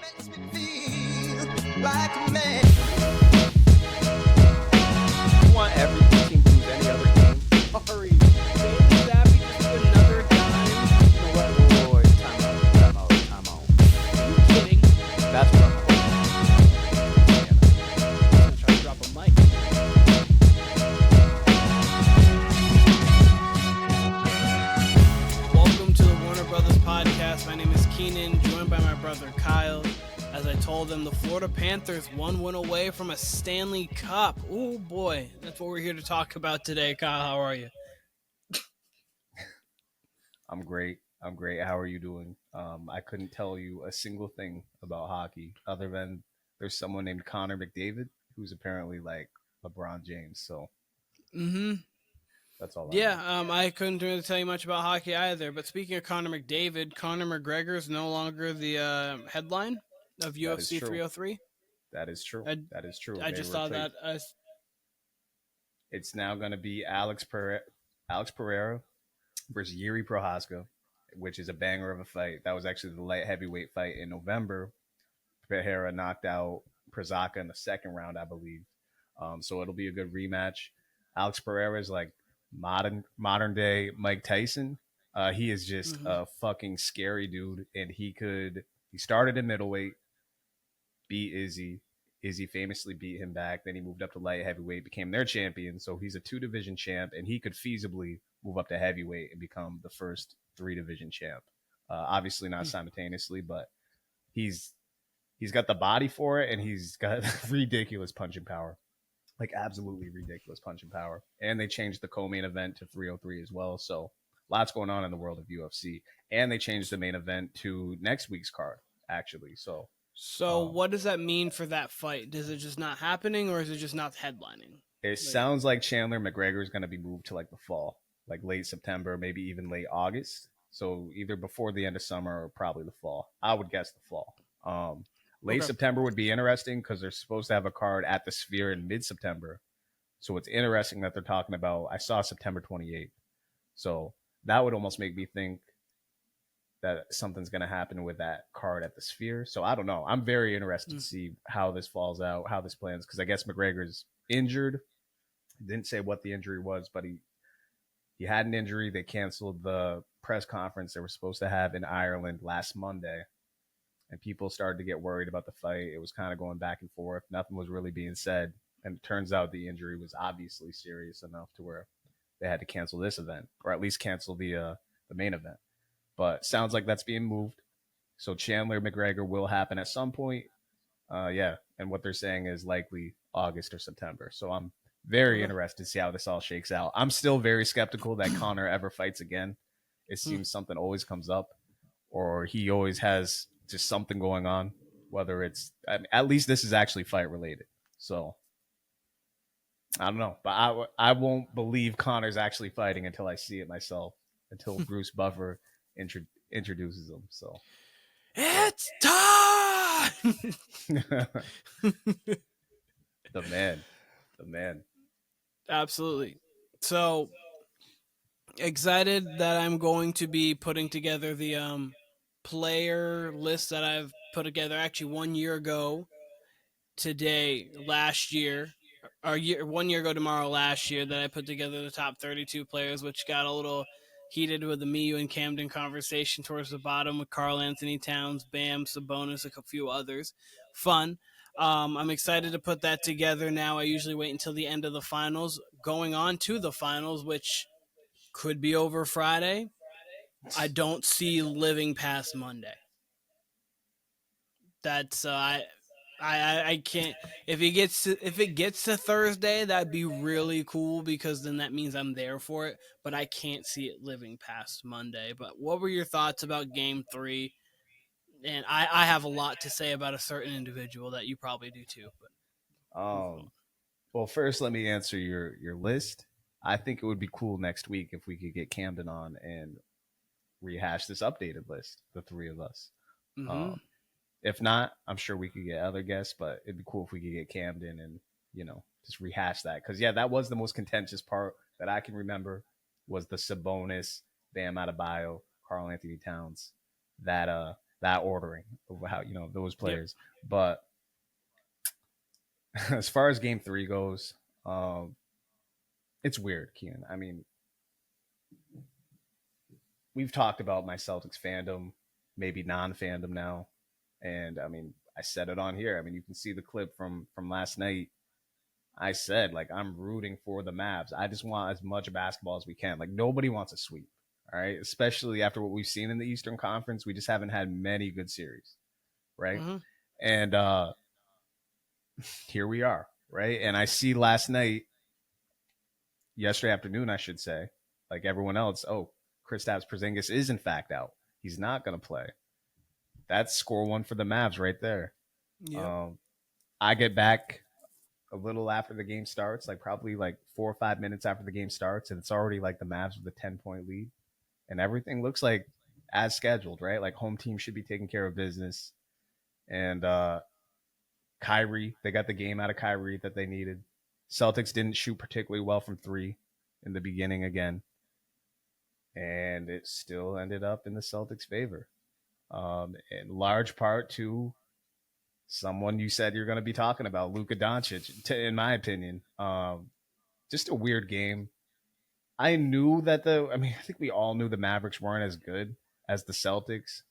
makes me feel like a man. You want every team to lose any other game? Sorry. Bailey Zappi just another time. You know what? Whoa, time out. Are you kidding? That's what I'm I'm gonna try to drop a mic. Welcome to the Warner Brothas Podcast. My name is Keenan, joined by my brother Kyle. As I told them, the Florida Panthers one win away from a Stanley Cup. Oh boy, that's what we're here to talk about today. Kyle, how are you? I'm great. How are you doing? I couldn't tell you a single thing about hockey other than there's someone named Connor McDavid who's apparently like LeBron James. So that's all. I couldn't really tell you much about hockey either. But speaking of Conor McDavid, Conor McGregor is no longer the headline of UFC 303. That is true. That is true. I just saw that. It's now going to be Alex Pereira versus Yuri Prohaska, which is a banger of a fight. That was actually the light heavyweight fight in November. Pereira knocked out Prohaska in the second round, I believe. So it'll be a good rematch. Alex Pereira is like modern day Mike Tyson. He is just a fucking scary dude, and he started in middleweight, beat Izzy. Izzy famously beat him back. Then he moved up to light heavyweight, became their champion. So he's a 2-division champ, and he could feasibly move up to heavyweight and become the first 3-division champ. Obviously not simultaneously, but he's got the body for it, and he's got ridiculous punching power. Like absolutely ridiculous punching power. And they changed the co-main event to 303 as well. So lots going on in the world of UFC. And they changed the main event to next week's card, actually. So what does that mean for that fight? Is it just not happening, or is it just not headlining? It sounds like Chandler McGregor is going to be moved to like the fall, like late September, maybe even late August. So either before the end of summer or probably the fall. I would guess the fall. Late September would be interesting because they're supposed to have a card at the Sphere in mid-September. So it's interesting that they're talking about, I saw September 28th. So that would almost make me think that something's going to happen with that card at the Sphere. So I don't know. I'm very interested to see how this falls out, how this plans, because I guess McGregor's injured. Didn't say what the injury was, but he had an injury. They canceled the press conference they were supposed to have in Ireland last Monday. And people started to get worried about the fight. It was kind of going back and forth. Nothing was really being said. And it turns out the injury was obviously serious enough to where they had to cancel this event, or at least cancel the main event. But sounds like that's being moved. So Chandler McGregor will happen at some point. And what they're saying is likely August or September. So I'm very interested to see how this all shakes out. I'm still very skeptical that Conor ever fights again. It seems something always comes up, or he always has just something going on, whether it's at least this is actually fight related. So I don't know, but I won't believe Conor's actually fighting until I see it myself, until Bruce Buffer introduces him. So it's time. The man. Absolutely. So excited that I'm going to be putting together the player list that I've put together actually 1 year ago last year, or 1 year ago tomorrow last year, that I put together the top 32 players, which got a little heated with the me, you, and Camden conversation towards the bottom with Karl Anthony Towns, Bam, Sabonis, a few others. Fun. I'm excited to put that together now. I usually wait until the end of the finals, going on to the finals, which could be over Friday. I don't see living past Monday. That's I can't. If it gets to Thursday, that'd be really cool, because then that means I'm there for it. But I can't see it living past Monday. But what were your thoughts about Game 3? And I have a lot to say about a certain individual that you probably do too. But well, first let me answer your list. I think it would be cool next week if we could get Camden on and rehash this updated list, the three of us. If not, I'm sure we could get other guests, but it'd be cool if we could get Camden and, just rehash that. Because, that was the most contentious part that I can remember, was the Sabonis, Bam Adebayo, Karl Anthony Towns. That that ordering of how those players. Yep. But as far as Game 3 goes, it's weird, Keenan. I mean, we've talked about my Celtics fandom, maybe non-fandom now, and I mean, I said it on here. I mean, you can see the clip from last night. I said, like, I'm rooting for the Mavs. I just want as much basketball as we can. Like, nobody wants a sweep, all right? Especially after what we've seen in the Eastern Conference. We just haven't had many good series, right? Mm-hmm. And here we are, right? And I see yesterday afternoon, I should say, like everyone else, Kristaps Porzingis is in fact out. He's not going to play. That's score one for the Mavs right there. Yep. I get back a little after the game starts, like probably like 4 or 5 minutes after the game starts, and it's already like the Mavs with a 10-point lead, and everything looks like as scheduled, right? Like home team should be taking care of business. And Kyrie, they got the game out of Kyrie that they needed. Celtics didn't shoot particularly well from 3 in the beginning again, and it still ended up in the Celtics' favor. In large part to someone you said you're going to be talking about, Luka Doncic, in my opinion. Just a weird game. I knew that I think we all knew the Mavericks weren't as good as the Celtics,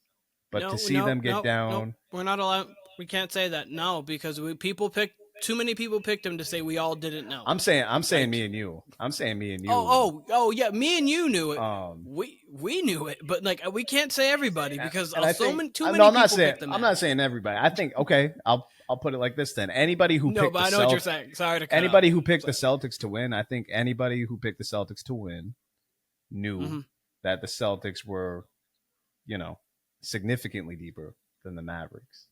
but to see them get down. We're not allowed. We can't say that. No, because too many people picked him to say we all didn't know. I'm saying me and you. I'm saying me and you. Oh yeah, me and you knew it. We knew it, but like we can't say everybody because too many people picked them. I'm not saying everybody. I think I'll put it like this then. Anybody who picked I know what you're saying. Sorry to cut anybody who picked the Celtics to win. I think anybody who picked the Celtics to win knew that the Celtics were, significantly deeper than the Mavericks,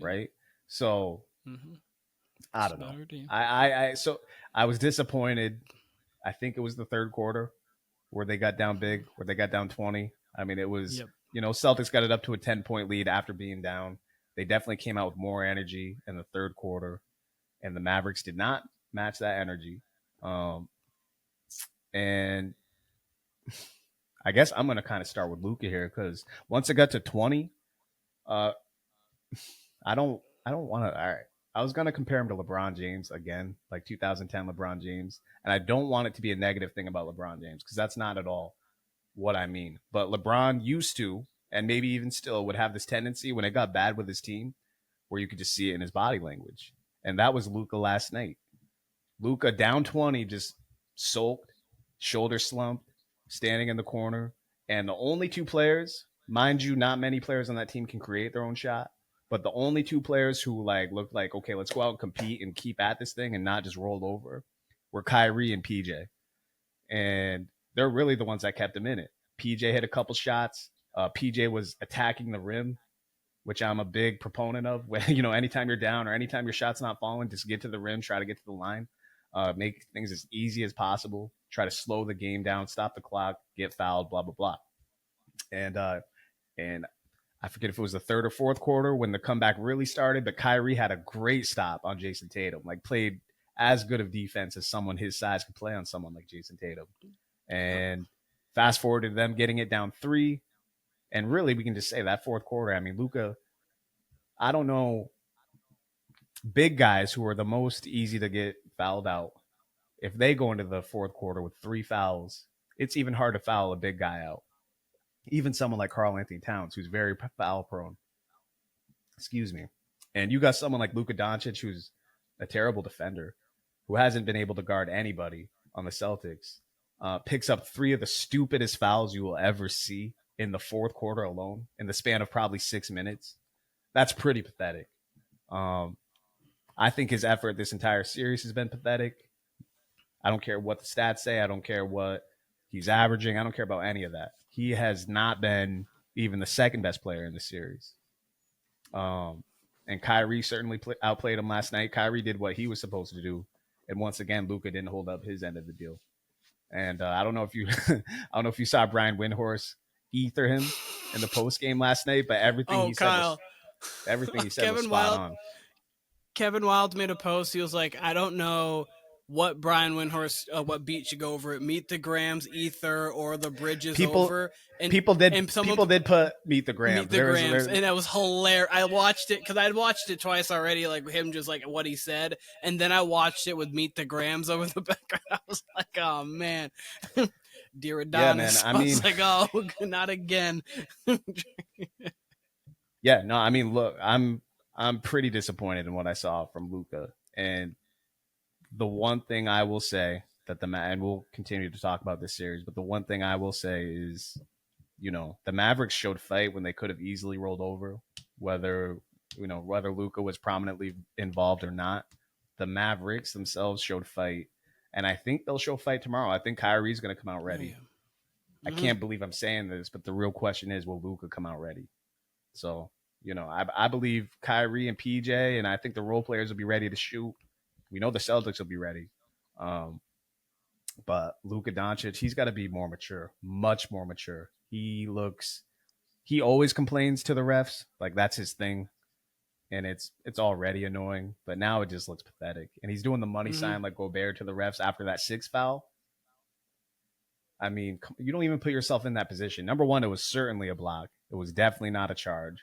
right? So. I don't know. So I was disappointed. I think it was the third quarter where they got down big, where they got down 20. I mean, it was, Celtics got it up to a 10-point lead after being down. They definitely came out with more energy in the third quarter, and the Mavericks did not match that energy. And I guess I'm going to kind of start with Luka here because once it got to 20, I don't want to. All right. I was going to compare him to LeBron James again, like 2010 LeBron James. And I don't want it to be a negative thing about LeBron James because that's not at all what I mean. But LeBron used to, and maybe even still, would have this tendency when it got bad with his team where you could just see it in his body language. And that was Luka last night. Luka down 20, just sulked, shoulder slumped, standing in the corner. And the only two players, mind you, not many players on that team can create their own shot. But the only two players who looked like, okay, let's go out and compete and keep at this thing and not just roll over were Kyrie and PJ. And they're really the ones that kept him in it. PJ hit a couple shots. PJ was attacking the rim, which I'm a big proponent of. When, anytime you're down or anytime your shot's not falling, just get to the rim, try to get to the line, make things as easy as possible, try to slow the game down, stop the clock, get fouled, blah, blah, blah. And I forget if it was the third or fourth quarter when the comeback really started, but Kyrie had a great stop on Jason Tatum, played as good of defense as someone his size could play on someone like Jason Tatum. And fast forward to them getting it down 3. And really, we can just say that fourth quarter, I mean, Luka, I don't know, big guys who are the most easy to get fouled out, if they go into the fourth quarter with 3 fouls, it's even hard to foul a big guy out. Even someone like Karl-Anthony Towns, who's very foul prone. Excuse me. And you got someone like Luka Doncic, who's a terrible defender, who hasn't been able to guard anybody on the Celtics, picks up 3 of the stupidest fouls you will ever see in the fourth quarter alone, in the span of probably 6 minutes. That's pretty pathetic. I think his effort this entire series has been pathetic. I don't care what the stats say. I don't care what he's averaging. I don't care about any of that. He has not been even the second best player in the series. And Kyrie certainly outplayed him last night. Kyrie did what he was supposed to do. And once again, Luka didn't hold up his end of the deal. And I don't know if you saw Brian Windhorst ether him in the post game last night, but everything he said was spot on. Kevin Wild made a post. He was like, I don't know what Brian Windhorst, what beat should go over it. Meet the Grams, Ether, or the Bridges People over. And people did put Meet the Grams. Meet the Grams, and that was hilarious. I watched it because I'd watched it twice already, like him just like what he said, and then I watched it with Meet the Grams over the background. I was like, oh man, dear Adonis. Yeah, man. I was mean, like, oh, not again. Yeah, no, I mean, look, I'm pretty disappointed in what I saw from Luka, and the one thing I will say that and we'll continue to talk about this series, but the one thing I will say is, the Mavericks showed fight when they could have easily rolled over, whether Luka was prominently involved or not. The Mavericks themselves showed fight, and I think they'll show fight tomorrow. I think Kyrie's going to come out ready. Oh, yeah. I can't believe I'm saying this, but the real question is, will Luka come out ready? So, I believe Kyrie and PJ, and I think the role players will be ready to shoot. We know the Celtics will be ready. But Luka Doncic, he's got to be more mature, much more mature. He always complains to the refs. Like, that's his thing. And it's already annoying. But now it just looks pathetic. And he's doing the money sign like Gobert to the refs after that 6th foul. I mean, you don't even put yourself in that position. Number one, it was certainly a block. It was definitely not a charge.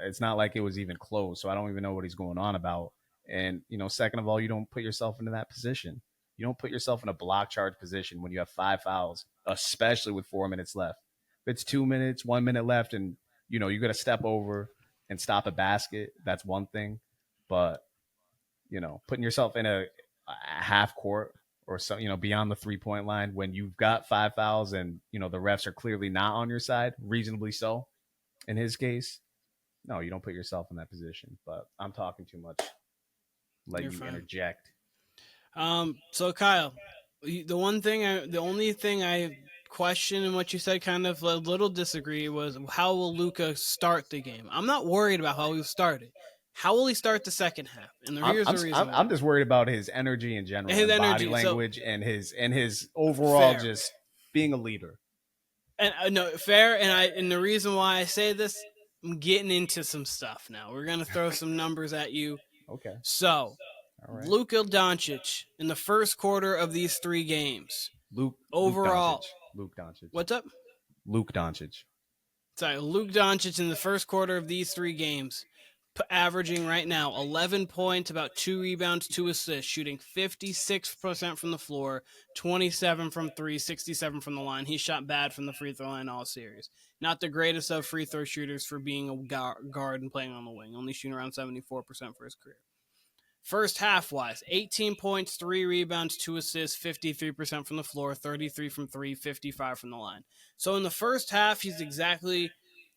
It's not like it was even close, so I don't even know what he's going on about. And, second of all, you don't put yourself into that position. You don't put yourself in a block charge position when you have 5 fouls, especially with 4 minutes left. If it's 2 minutes, 1 minute left, and, you got to step over and stop a basket, that's one thing. But, putting yourself in a half court or so, beyond the 3-point line when you've got 5 fouls and, the refs are clearly not on your side, reasonably so in his case. No, you don't put yourself in that position, but I'm talking too much. Let you interject. So Kyle, the only thing I question in what you said, kind of a little disagree, was how will Luka start the game? I'm not worried about how he'll start it. How will he start the second half? And here's the reason. I'm just worried about his energy in general, his energy, body language, and his overall just being a leader. And no, fair. And the reason why I say this, I'm getting into some stuff now. We're gonna throw some numbers at you. Okay. So, right. Luka Doncic in the first quarter of these 3 games. Luke Doncic. What's up? Luka Doncic. Sorry, Luka Doncic in the first quarter of these 3 games, averaging right now 11 points, about 2 rebounds, 2 assists, shooting 56% from the floor, 27 from 3, 67 from the line. He shot bad from the free throw line all series. Not the greatest of free throw shooters for being a guard and playing on the wing, only shooting around 74% for his career. First half-wise, 18 points, 3 rebounds, 2 assists, 53% from the floor, 33 from 3, 55 from the line. So in the first half, he's exactly...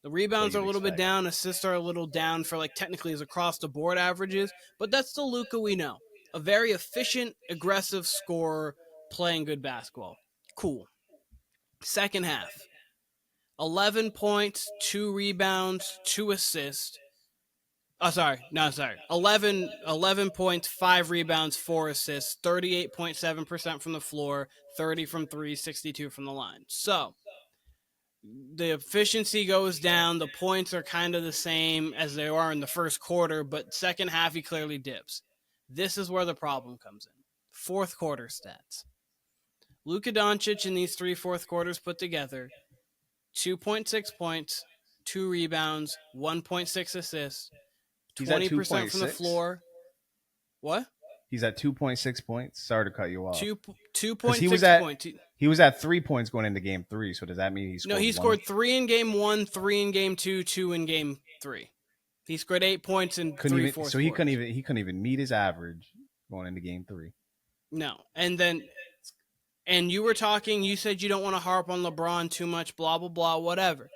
The rebounds are a little bit down, assists are a little down for technically his across-the-board averages, but that's the Luka we know. A very efficient, aggressive scorer playing good basketball. Cool. Second half, 11 points, 2 rebounds, 2 assists. 11 points, 5 rebounds, 4 assists, 38.7% from the floor, 30 from 3, 62 from the line. So, the efficiency goes down. The points are kind of the same as they are in the first quarter, but second half he clearly dips. This is where the problem comes in. Fourth quarter stats. Luka Doncic in these 3 fourth quarters put together, 2.6 points, 2 rebounds, 1.6 assists, 20% from the floor. What? He's at 2.6 points. Sorry to cut you off. 2.6 points. He was at 3 points going into game 3. So does that mean he scored? No, he scored 3 in game 1, 3 in game 2, 2 in game 3. He scored 8 points in 3 fourths. So he couldn't even meet his average going into game 3. No, and you were talking. You said you don't want to harp on LeBron too much. Blah blah blah. Whatever.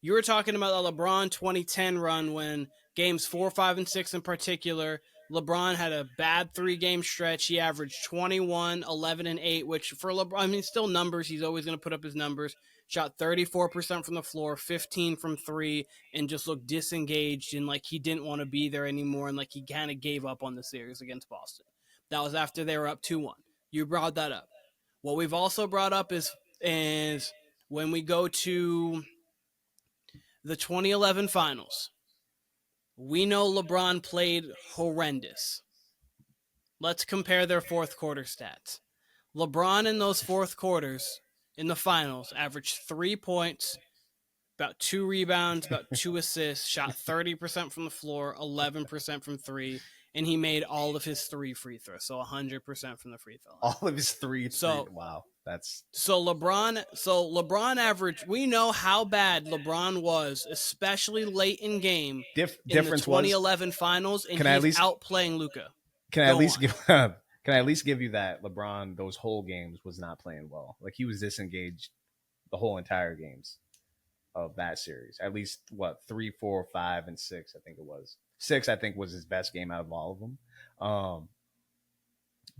You were talking about the LeBron 2010 run when games 4, 5, and 6 in particular, LeBron had a bad 3-game stretch. He averaged 21, 11, and 8, which for LeBron, still numbers. He's always going to put up his numbers. Shot 34% from the floor, 15 from 3, and just looked disengaged and like he didn't want to be there anymore and like he kind of gave up on the series against Boston. That was after they were up 2-1. You brought that up. What we've also brought up is when we go to the 2011 finals, we know LeBron played horrendous. let's compare their fourth quarter stats. LeBron in those fourth quarters in the finals averaged 3 points, about 2 rebounds, about 2 assists, shot 30% from the floor, 11% from three, and he made all of his 3 free throws, so 100% from the free throw line. All of his three. Wow, that's so LeBron averaged. We know how bad LeBron was, especially late in game in the 2011 finals, and he's outplaying Luka. Can I at least give? Can I at least give you that LeBron those whole games was not playing well. Like he was disengaged the whole entire games of that series. At least 3, 4, 5, and 6. I think it was 6. I think was his best game out of all of them.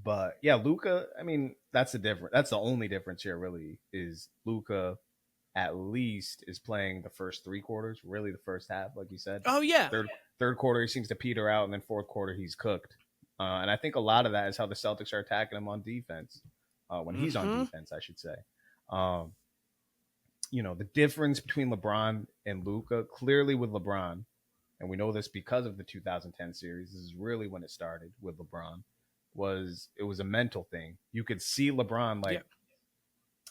But yeah, Luka. I mean, that's the difference. That's the only difference here. Really, is Luka at least is playing the first 3 quarters. Really, the first half, like you said. Oh yeah. Third quarter, he seems to peter out, and then fourth quarter, he's cooked. And I think a lot of that is how the Celtics are attacking him on defense. When he's on defense, I should say. The difference between LeBron and Luka, clearly with LeBron, and we know this because of the 2010 series, this is really when it started with LeBron, it was a mental thing. You could see LeBron, I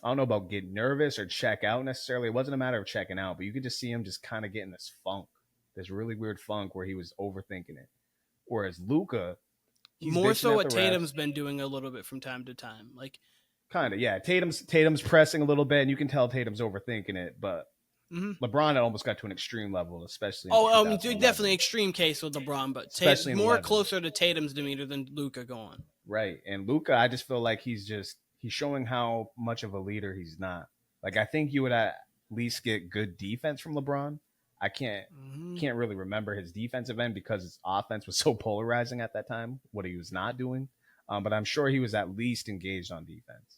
don't know about getting nervous or check out necessarily. It wasn't a matter of checking out, but you could just see him just kind of getting this funk, this really weird funk where he was overthinking it. Whereas Luka, more so what Tatum's been doing a little bit from time to time. Kind of, yeah. Tatum's pressing a little bit, and you can tell Tatum's overthinking it, but LeBron almost got to an extreme level, especially. Definitely extreme case with LeBron, but more closer to Tatum's demeanor than Luka going. Right, and Luka, I just feel like he's showing how much of a leader he's not. Like I think you would at least get good defense from LeBron. I can't really remember his defensive end because his offense was so polarizing at that time, what he was not doing. But I'm sure he was at least engaged on defense.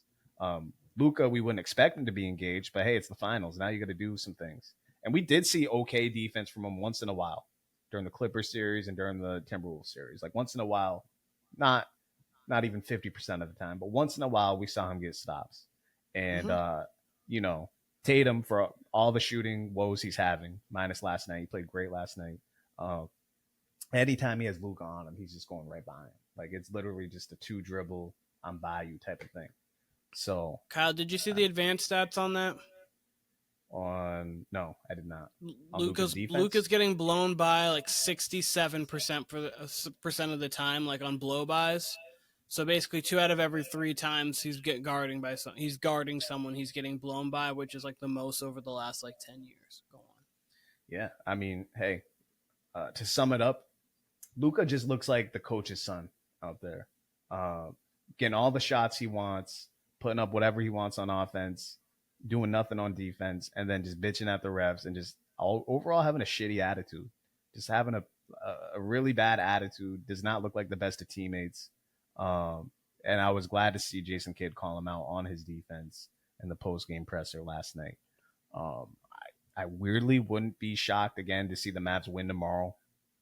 Luka, we wouldn't expect him to be engaged, but hey, it's the finals. Now you got to do some things. And we did see okay defense from him once in a while during the Clippers series and during the Timberwolves series. Like once in a while, not even 50% of the time, but once in a while we saw him get stops. And, Tatum, for all the shooting woes he's having, minus last night, he played great last night. Anytime he has Luka on him, he's just going right by him. Like it's literally just a 2 dribble, I'm by you type of thing. So, Kyle, did you see the advanced stats on that? No, I did not. Luka's getting blown by like 67% of the time, like on blow-bys. So basically 2 out of every 3 times he's guarding someone he's getting blown by, which is like the most over the last like 10 years. Go on. Yeah, I mean, hey, to sum it up, Luka just looks like the coach's son out there, getting all the shots he wants, putting up whatever he wants on offense, doing nothing on defense, and then just bitching at the refs and just overall having a shitty attitude, just having a really bad attitude. Does not look like the best of teammates. And I was glad to see Jason Kidd call him out on his defense in the post-game presser last night. I weirdly wouldn't be shocked again to see the Mavs win tomorrow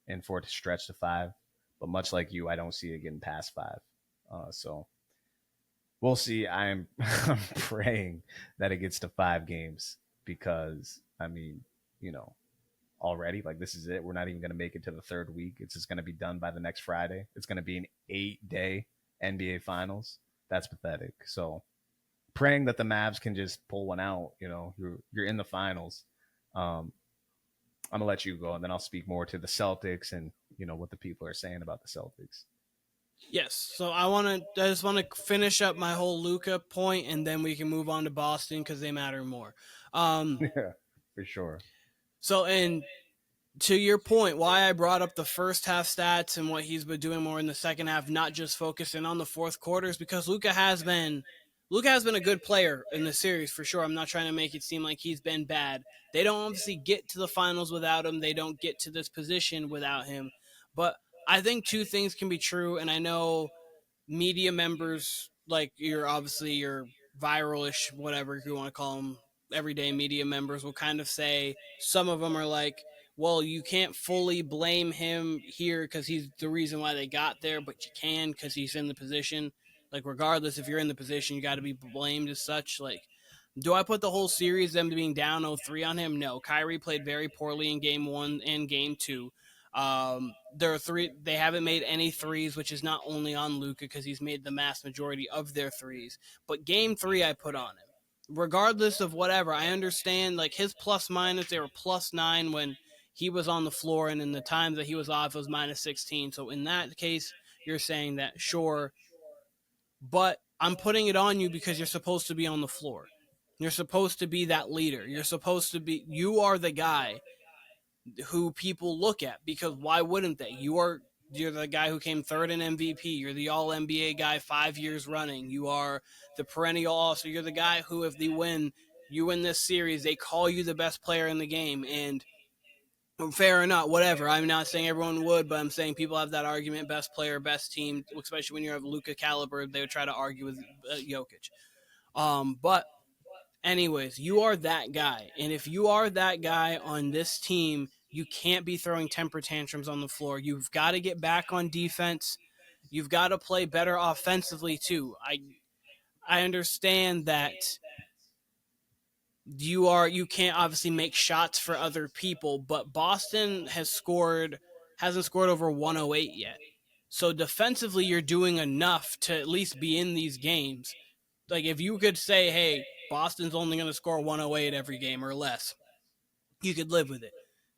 and for it to stretch to 5. But much like you, I don't see it getting past 5. So we'll see. I'm praying that it gets to 5 games because, I mean, already, like this is it. We're not even going to make it to the 3rd week. It's just going to be done by the next Friday. It's going to be an 8-day NBA Finals. That's pathetic. So praying that the Mavs can just pull one out. You're in the finals. I'm gonna let you go, and then I'll speak more to the Celtics and what the people are saying about the Celtics. Yes. So I just want to finish up my whole Luka point, and then we can move on to Boston because they matter more. Yeah, for sure. So, and to your point, why I brought up the first half stats and what he's been doing more in the second half, not just focusing on the fourth quarters, because Luka has been a good player in the series for sure. I'm not trying to make it seem like he's been bad. They don't obviously get to the finals without him. They don't get to this position without him. But I think 2 things can be true, and I know media members, like your viral-ish, whatever you want to call them, everyday media members will kind of say, some of them are like, well, you can't fully blame him here because he's the reason why they got there, but you can because he's in the position. Like, regardless, if you're in the position, you got to be blamed as such. Like, do I put the whole series, them being down 0-3 on him? No. Kyrie played very poorly in Game 1 and Game 2. There are three. They haven't made any threes, which is not only on Luka because he's made the mass majority of their threes. But game 3, I put on him. Regardless of whatever, I understand like his plus minus. They were +9 when he was on the floor, and in the times that he was off, it was -16. So in that case, you're saying that sure, but I'm putting it on you because you're supposed to be on the floor. You're supposed to be that leader. You are the guy who people look at because why wouldn't they? You're the guy who came third in MVP. You're the All NBA guy 5 years running. You are the perennial All-Star. You're the guy who, if you win this series, they call you the best player in the game. And fair or not, whatever. I'm not saying everyone would, but I'm saying people have that argument: best player, best team. Especially when you're of Luka caliber, they would try to argue with Jokic. But anyways, you are that guy. And if you are that guy on this team, you can't be throwing temper tantrums on the floor. You've got to get back on defense. You've got to play better offensively too. I understand that you can't obviously make shots for other people, but Boston hasn't scored over 108 yet. So defensively, you're doing enough to at least be in these games. Like if you could say, hey, Boston's only going to score 108 every game or less, you could live with it.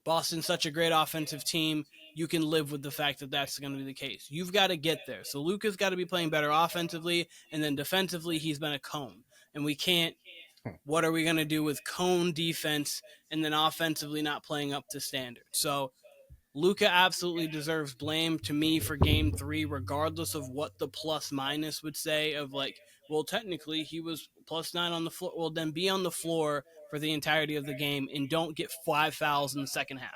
Boston's such a great offensive team, you can live with the fact that that's going to be the case. You've got to get there. So Luka's got to be playing better offensively, and then defensively, he's been a cone. And we can't – what are we going to do with cone defense and then offensively not playing up to standard? So Luka absolutely deserves blame to me for game 3, regardless of what the plus minus would say of like, well, technically he was +9 on the floor. Well, then be on the floor for the entirety of the game and don't get 5 fouls in the second half.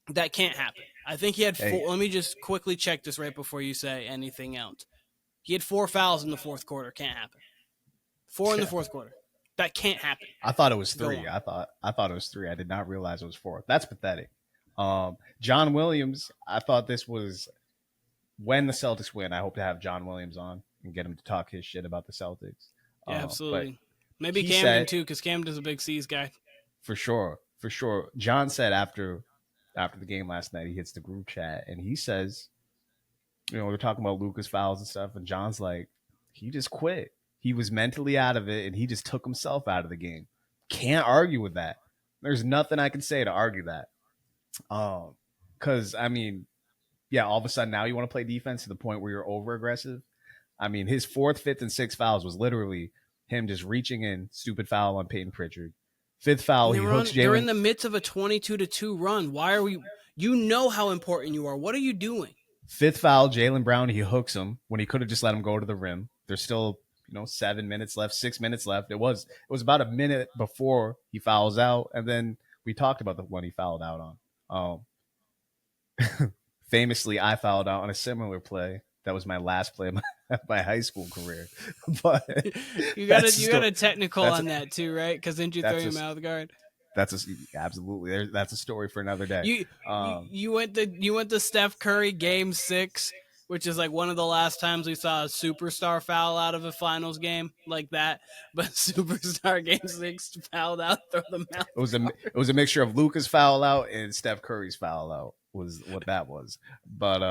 That can't happen. I think he had 4. Let me just quickly check this right before you say anything else. He had 4 fouls in the fourth quarter. Can't happen. 4 in the fourth quarter. That can't happen. I thought it was 3. I thought it was 3. I did not realize it was 4. That's pathetic. John Williams, I thought this was when the Celtics win. I hope to have John Williams on and get him to talk his shit about the Celtics. Yeah, absolutely. Maybe Camden too, because Camden's a big C's guy. For sure. John said after the game last night, he hits the group chat and he says, we're talking about Luka's fouls and stuff, and John's like, he just quit. He was mentally out of it and he just took himself out of the game. Can't argue with that. There's nothing I can say to argue that. Because, all of a sudden now you want to play defense to the point where you're over aggressive. His 4th, 5th, and 6th fouls was literally him just reaching in, stupid foul on Peyton Pritchard. 5th foul, he hooks Jalen. They're in the midst of a 22-2 run. Why are we? You know how important you are. What are you doing? 5th foul, Jaylen Brown, he hooks him when he could have just let him go to the rim. There's still 7 minutes left, 6 minutes left. It was about a minute before he fouls out, and then we talked about the one he fouled out on. Famously, I fouled out on a similar play. That was my last play of my high school career. But you got a technical on that too, right? Because didn't you throw your mouth guard? Absolutely. That's a story for another day. You went to Steph Curry game 6, which is like one of the last times we saw a superstar foul out of a finals game like that. But superstar game 6 fouled out, throw the mouth. It was a mixture of Luka's foul out and Steph Curry's foul out was what that was. But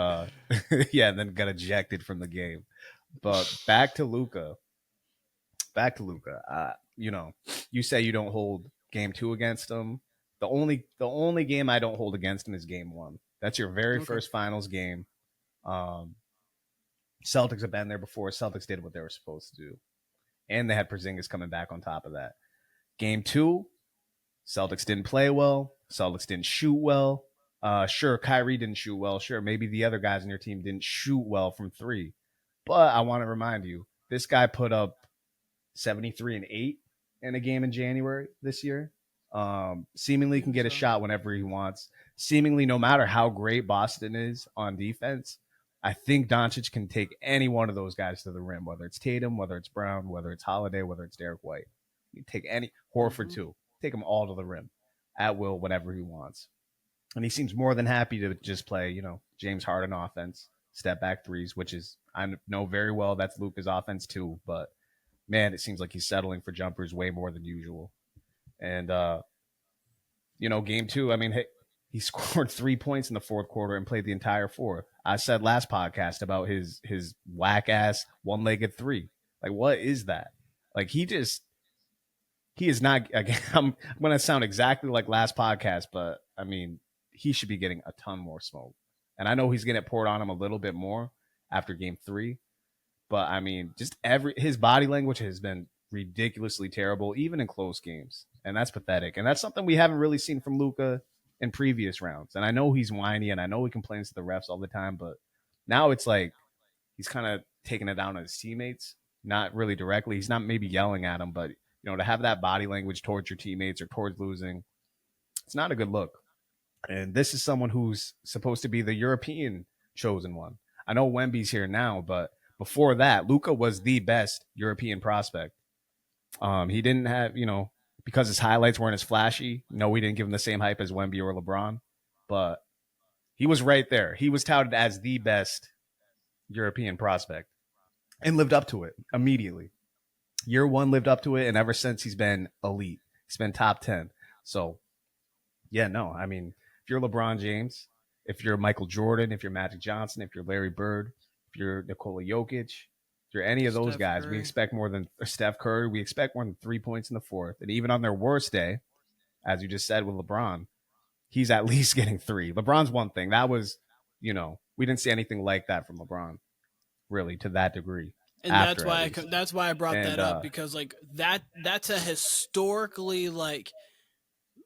and then got ejected from the game. But back to Luka. You say you don't hold game 2 against him. The only game I don't hold against him is game 1. That's your very first finals game. Celtics have been there before. Celtics did what they were supposed to do. And they had Porzingis coming back on top of that. Game 2, Celtics didn't play well. Celtics didn't shoot well. Sure, Kyrie didn't shoot well. Sure, maybe the other guys on your team didn't shoot well from 3. But I want to remind you, this guy put up 73 and 8 in a game in January this year. Seemingly can get a shot whenever he wants. Seemingly, no matter how great Boston is on defense, I think Doncic can take any one of those guys to the rim, whether it's Tatum, whether it's Brown, whether it's Holiday, whether it's Derek White. You take any Horford too. Take them all to the rim at will, whenever he wants. And he seems more than happy to just play, James Harden offense, step back threes, which is, I know very well that's Luka's offense too. But man, it seems like he's settling for jumpers way more than usual. And, game 2, He scored 3 points in the fourth quarter and played the entire fourth. I said last podcast about his whack ass one-legged three. Like, what is that? Like, he is not. Again, I'm going to sound exactly like last podcast, but I mean, he should be getting a ton more smoke. And I know he's going to poured on him a little bit more after game 3, but I mean, just his body language has been ridiculously terrible, even in close games, and that's pathetic. And that's something we haven't really seen from Luka in previous rounds. And I know he's whiny, and I know he complains to the refs all the time, but now it's like he's kind of taking it down on his teammates, not really directly. He's not maybe yelling at them, but to have that body language towards your teammates or towards losing, it's not a good look. And this is someone who's supposed to be the European chosen one. I know Wemby's here now, but before that, Luka was the best European prospect. He didn't have, because his highlights weren't as flashy. No, we didn't give him the same hype as Wemby or LeBron, but he was right there. He was touted as the best European prospect and lived up to it immediately. Year 1 lived up to it, and ever since he's been elite. He's been top 10. So, yeah, no, I mean, if you're LeBron James, if you're Michael Jordan, if you're Magic Johnson, if you're Larry Bird, if you're Nikola Jokic, if you're any of those guys, we expect more than Steph Curry. We expect more than 3 points in the fourth. And even on their worst day, as you just said with LeBron, he's at least getting 3. LeBron's one thing. That was, we didn't see anything like that from LeBron, really, to that degree. And that's why I brought that up, because like that's a historically, like,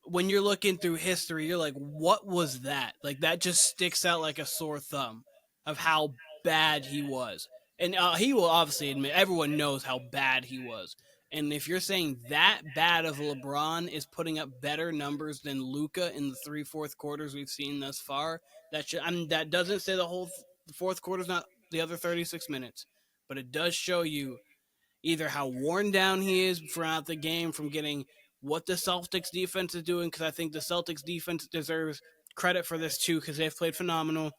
when you're looking through history, you're like, what was that? Like, that just sticks out like a sore thumb of how bad he was. And he will obviously admit, everyone knows how bad he was. And if you're saying that bad of LeBron is putting up better numbers than Luka in the 3 fourth quarters we've seen thus far, that doesn't say the whole fourth quarter's not the other 36 minutes. But it does show you either how worn down he is throughout the game from getting what the Celtics defense is doing, because I think the Celtics defense deserves credit for this too, because they've played phenomenal.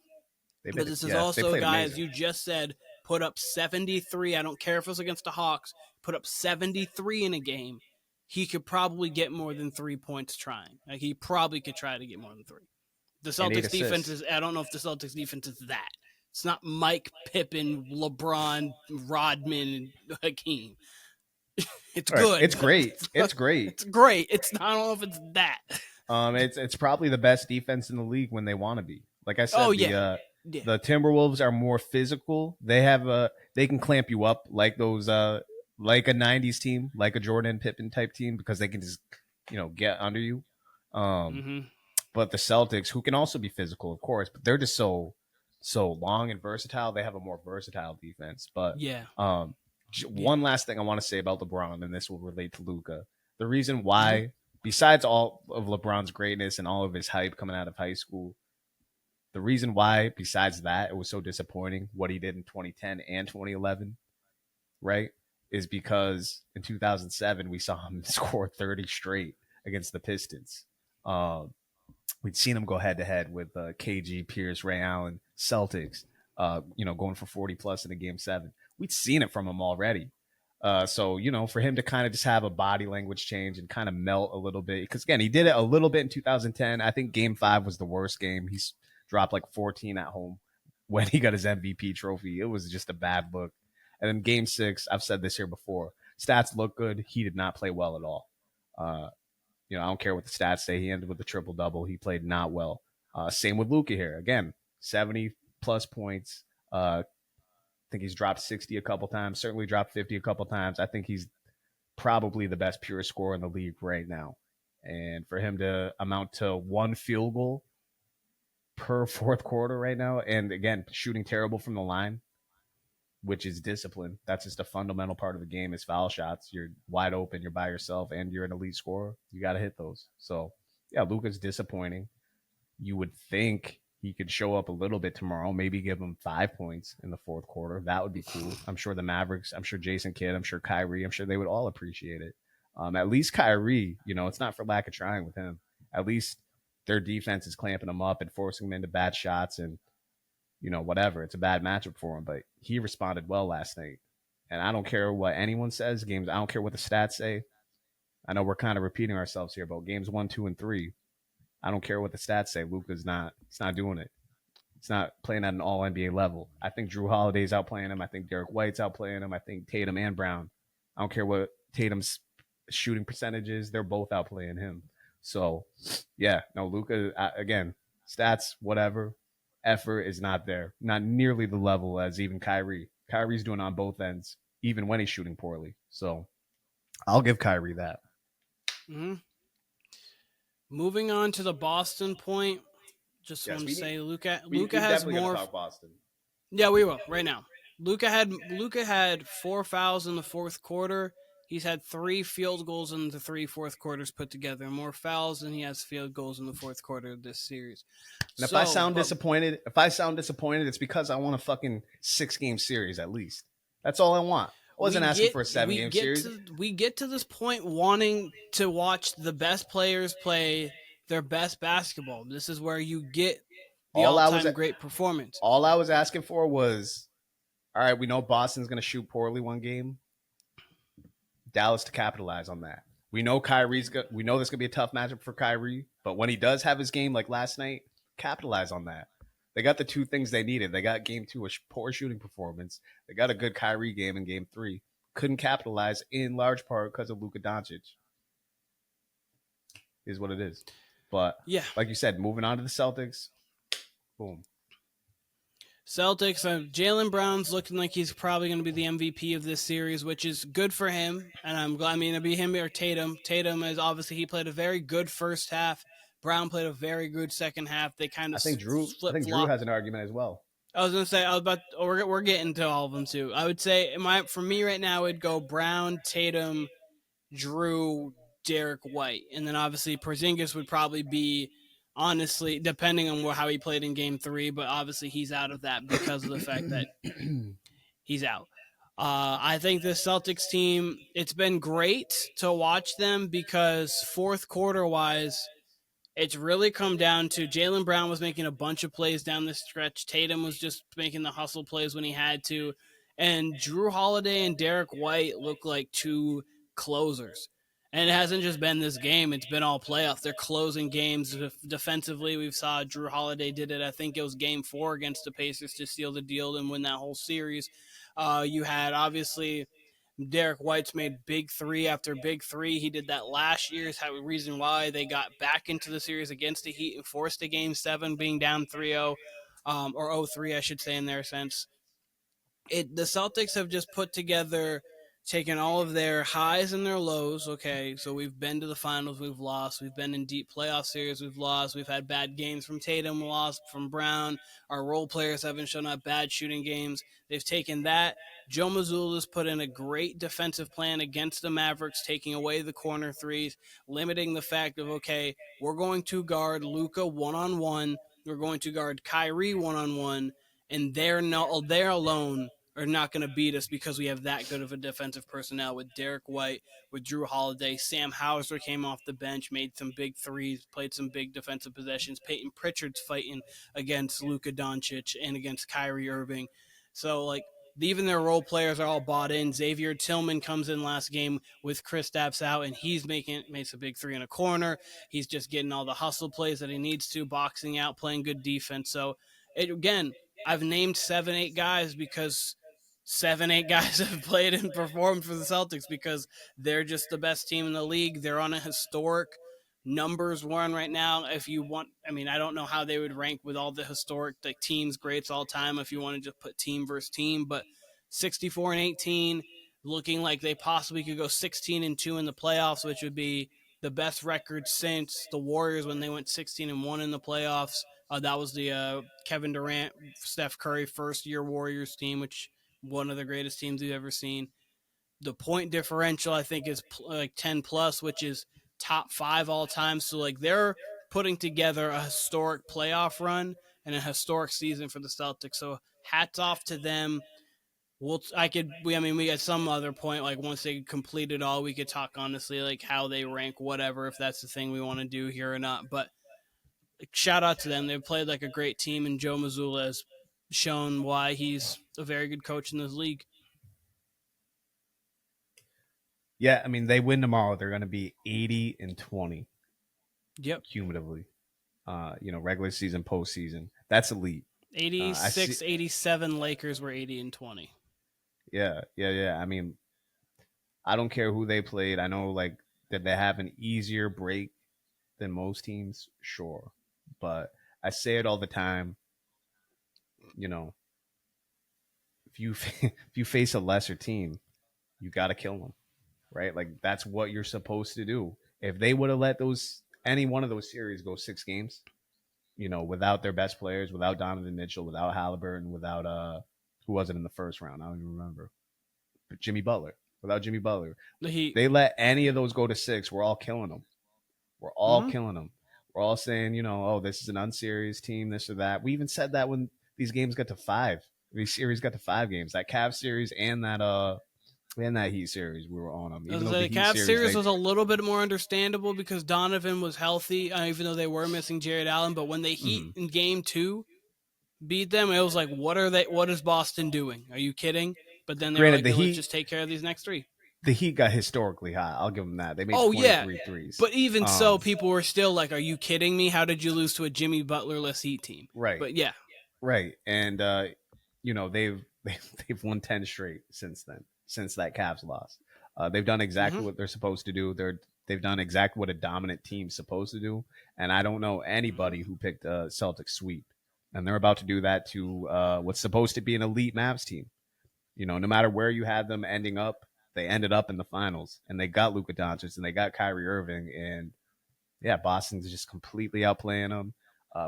But this is also a guy, as you just said, put up 73. I don't care if it was against the Hawks, put up 73 in a game. He could probably get more than 3 points trying. Like, he probably could try to get more than 3. The Celtics defense is, I don't know if the Celtics defense is that. It's not Mike, Pippen, LeBron, Rodman, and Hakeem. It's good. It's great. It's great. It's great. I don't know if it's that. It's probably the best defense in the league when they want to be. Like I said, the Timberwolves are more physical. They can clamp you up like those like a 90s team, like a Jordan Pippen type team, because they can just get under you. But the Celtics, who can also be physical, of course, but they're just so long and versatile. They have a more versatile defense. But one last thing I want to say about LeBron, and this will relate to Luka. The reason why, besides all of LeBron's greatness and all of his hype coming out of high school, the reason why, besides that, it was so disappointing what he did in 2010 and 2011, right, is because in 2007 we saw him score 30 straight against the Pistons. We'd seen him go head-to-head with KG, Pierce, Ray Allen, Celtics, going for 40-plus in a Game 7. We'd seen it from him already. So, for him to kind of just have a body language change and kind of melt a little bit, because, again, he did it a little bit in 2010. I think Game 5 was the worst game. He's dropped like 14 at home when he got his MVP trophy. It was just a bad look. And then Game 6, I've said this here before, stats look good. He did not play well at all. I don't care what the stats say. He ended with a triple-double. He played not well. Same with Luka here. Again, 70-plus points. I think he's dropped 60 a couple times, certainly dropped 50 a couple times. I think he's probably the best pure scorer in the league right now. And for him to amount to 1 field goal per fourth quarter right now, and again, shooting terrible from the line, which is discipline. That's just a fundamental part of the game is foul shots. You're wide open, you're by yourself, and you're an elite scorer. You got to hit those. So, yeah, Luka's disappointing. You would think he could show up a little bit tomorrow, maybe give him 5 points in the fourth quarter. That would be cool. I'm sure the Mavericks, I'm sure Jason Kidd, I'm sure Kyrie, I'm sure they would all appreciate it. At least Kyrie, it's not for lack of trying with him. At least their defense is clamping him up and forcing him into bad shots and, whatever. It's a bad matchup for him, but he responded well last night. And I don't care what anyone says, I don't care what the stats say. I know we're kind of repeating ourselves here, but games 1, 2, and 3, I don't care what the stats say. Luka's not. It's not doing it. It's not playing at an all NBA level. I think Drew Holiday's outplaying him. I think Derek White's outplaying him. I think Tatum and Brown. I don't care what Tatum's shooting percentages. They're both outplaying him. So, yeah, no, Luka, again, stats, whatever. Effort is not there. Not nearly the level as even Kyrie. Kyrie's doing on both ends, even when he's shooting poorly. So, I'll give Kyrie that. Mm-hmm. Moving on to the Boston point, just want to say Luka has more. Talk Boston. Yeah, we will right now. Luka had 4 fouls in the fourth quarter. He's had 3 field goals in the 3 fourth quarters put together. More fouls than he has field goals in the fourth quarter of this series. And if I sound disappointed, it's because I want a fucking 6-game series at least. That's all I want. I wasn't asking for a 7-game series. We get to this point wanting to watch the best players play their best basketball. This is where you get the all-time great performance. All I was asking for was, all right, we know Boston's going to shoot poorly one game. Dallas to capitalize on that. We know this is going to be a tough matchup for Kyrie, but when he does have his game like last night, capitalize on that. They got the 2 things they needed. They got game 2, a poor shooting performance. They got a good Kyrie game in game 3. Couldn't capitalize in large part because of Luka Doncic. Is what it is. But yeah, like you said, moving on to the Celtics. Boom. Celtics, Jaylen Brown's looking like he's probably going to be the MVP of this series, which is good for him. And I'm glad, it'll be him or Tatum. Tatum is obviously, he played a very good first half. Brown played a very good second half. They kind of I think Drew has an argument as well. I was going to say, we're getting to all of them too. I would say, for me right now, it'd go Brown, Tatum, Drew, Derek White. And then obviously Porzingis would probably be, honestly, depending on how he played in game 3, but obviously he's out of that because of the fact that he's out. I think the Celtics team, it's been great to watch them because fourth quarter wise, it's really come down to Jaylen Brown was making a bunch of plays down the stretch. Tatum was just making the hustle plays when he had to. And Drew Holiday and Derek White look like 2 closers. And it hasn't just been this game. It's been all playoffs. They're closing games defensively. We saw Drew Holiday did it. I think it was game 4 against the Pacers to seal the deal and win that whole series. You had, obviously, Derek White's made big 3 after big 3. He did that last year. Is the reason why they got back into the series against the Heat and forced a game 7 being down 3-0, or 0-3, I should say, in their sense. The Celtics have just put together, taken all of their highs and their lows. Okay, so we've been to the finals, we've lost. We've been in deep playoff series, we've lost. We've had bad games from Tatum, lost from Brown. Our role players haven't shown up bad shooting games. They've taken that. Joe Mazzulla's put in a great defensive plan against the Mavericks, taking away the corner threes, limiting the fact of, okay, we're going to guard Luka one-on-one, we're going to guard Kyrie one-on-one, and they're alone are not going to beat us because we have that good of a defensive personnel with Derek White, with Drew Holiday. Sam Hauser came off the bench, made some big threes, played some big defensive possessions. Peyton Pritchard's fighting against Luka Doncic and against Kyrie Irving. So, even their role players are all bought in. Xavier Tillman comes in last game with Kristaps out, and he's makes a big 3 in a corner. He's just getting all the hustle plays that he needs to, boxing out, playing good defense. So, again, I've named 7-8 guys because 7-8 guys have played and performed for the Celtics because they're just the best team in the league. They're on a historic numbers run right now. If you want, I don't know how they would rank with all the historic teams greats all time if you want to just put team versus team, but 64-18, looking like they possibly could go 16-2 in the playoffs, which would be the best record since the Warriors when they went 16-1 in the playoffs. That was the Kevin Durant, Steph Curry first-year Warriors team, which one of the greatest teams we've ever seen. The point differential, I think, is 10+, which is top 5 all time. So, they're putting together a historic playoff run and a historic season for the Celtics. So, hats off to them. We at some other point, once they complete it all, we could talk honestly, how they rank, whatever, if that's the thing we want to do here or not. But shout out to them. They've played like a great team, and Joe Mazzulla has shown why he's a very good coach in this league. Yeah, they win tomorrow. They're going to be 80-20. Yep. Cumulatively. regular season, postseason. That's elite. 86, 87 Lakers were 80 and 20. Yeah. I mean, I don't care who they played. I know like did they have an easier break than most teams? Sure. But I say it all the time, you know, if you if you face a lesser team, you got to kill them, right? Like that's what you're supposed to do. If they would have let any one of those series go 6 games, without their best players, without Donovan Mitchell, without Halliburton, without who was it in the first round? I don't even remember. But Jimmy Butler. Without Jimmy Butler, they let any of those go to 6. We're all killing them. We're all killing them. We're all saying, oh, this is an unserious team, this or that. We even said that when these games got to 5. These series got to 5 games. That Cavs series and that Heat series, we were on them. Even though the Cavs series was a little bit more understandable because Donovan was healthy, even though they were missing Jared Allen. But when they Heat in Game 2 beat them, it was like, what is Boston doing? Are you kidding? But then they were like, let's just take care of these next 3. The Heat got historically high. I'll give them that. They made 23 threes. But even so, people were still like, are you kidding me? How did you lose to a Jimmy Butler-less Heat team? Right. But yeah. Right. And, they've won 10 straight since then, since that Cavs loss. They've done exactly what they're supposed to do. They've done exactly what a dominant team's supposed to do. And I don't know anybody who picked a Celtics sweep. And they're about to do that to what's supposed to be an elite Mavs team. No matter where you had them ending up, they ended up in the finals. And they got Luka Doncic and they got Kyrie Irving. And, yeah, Boston's just completely outplaying them.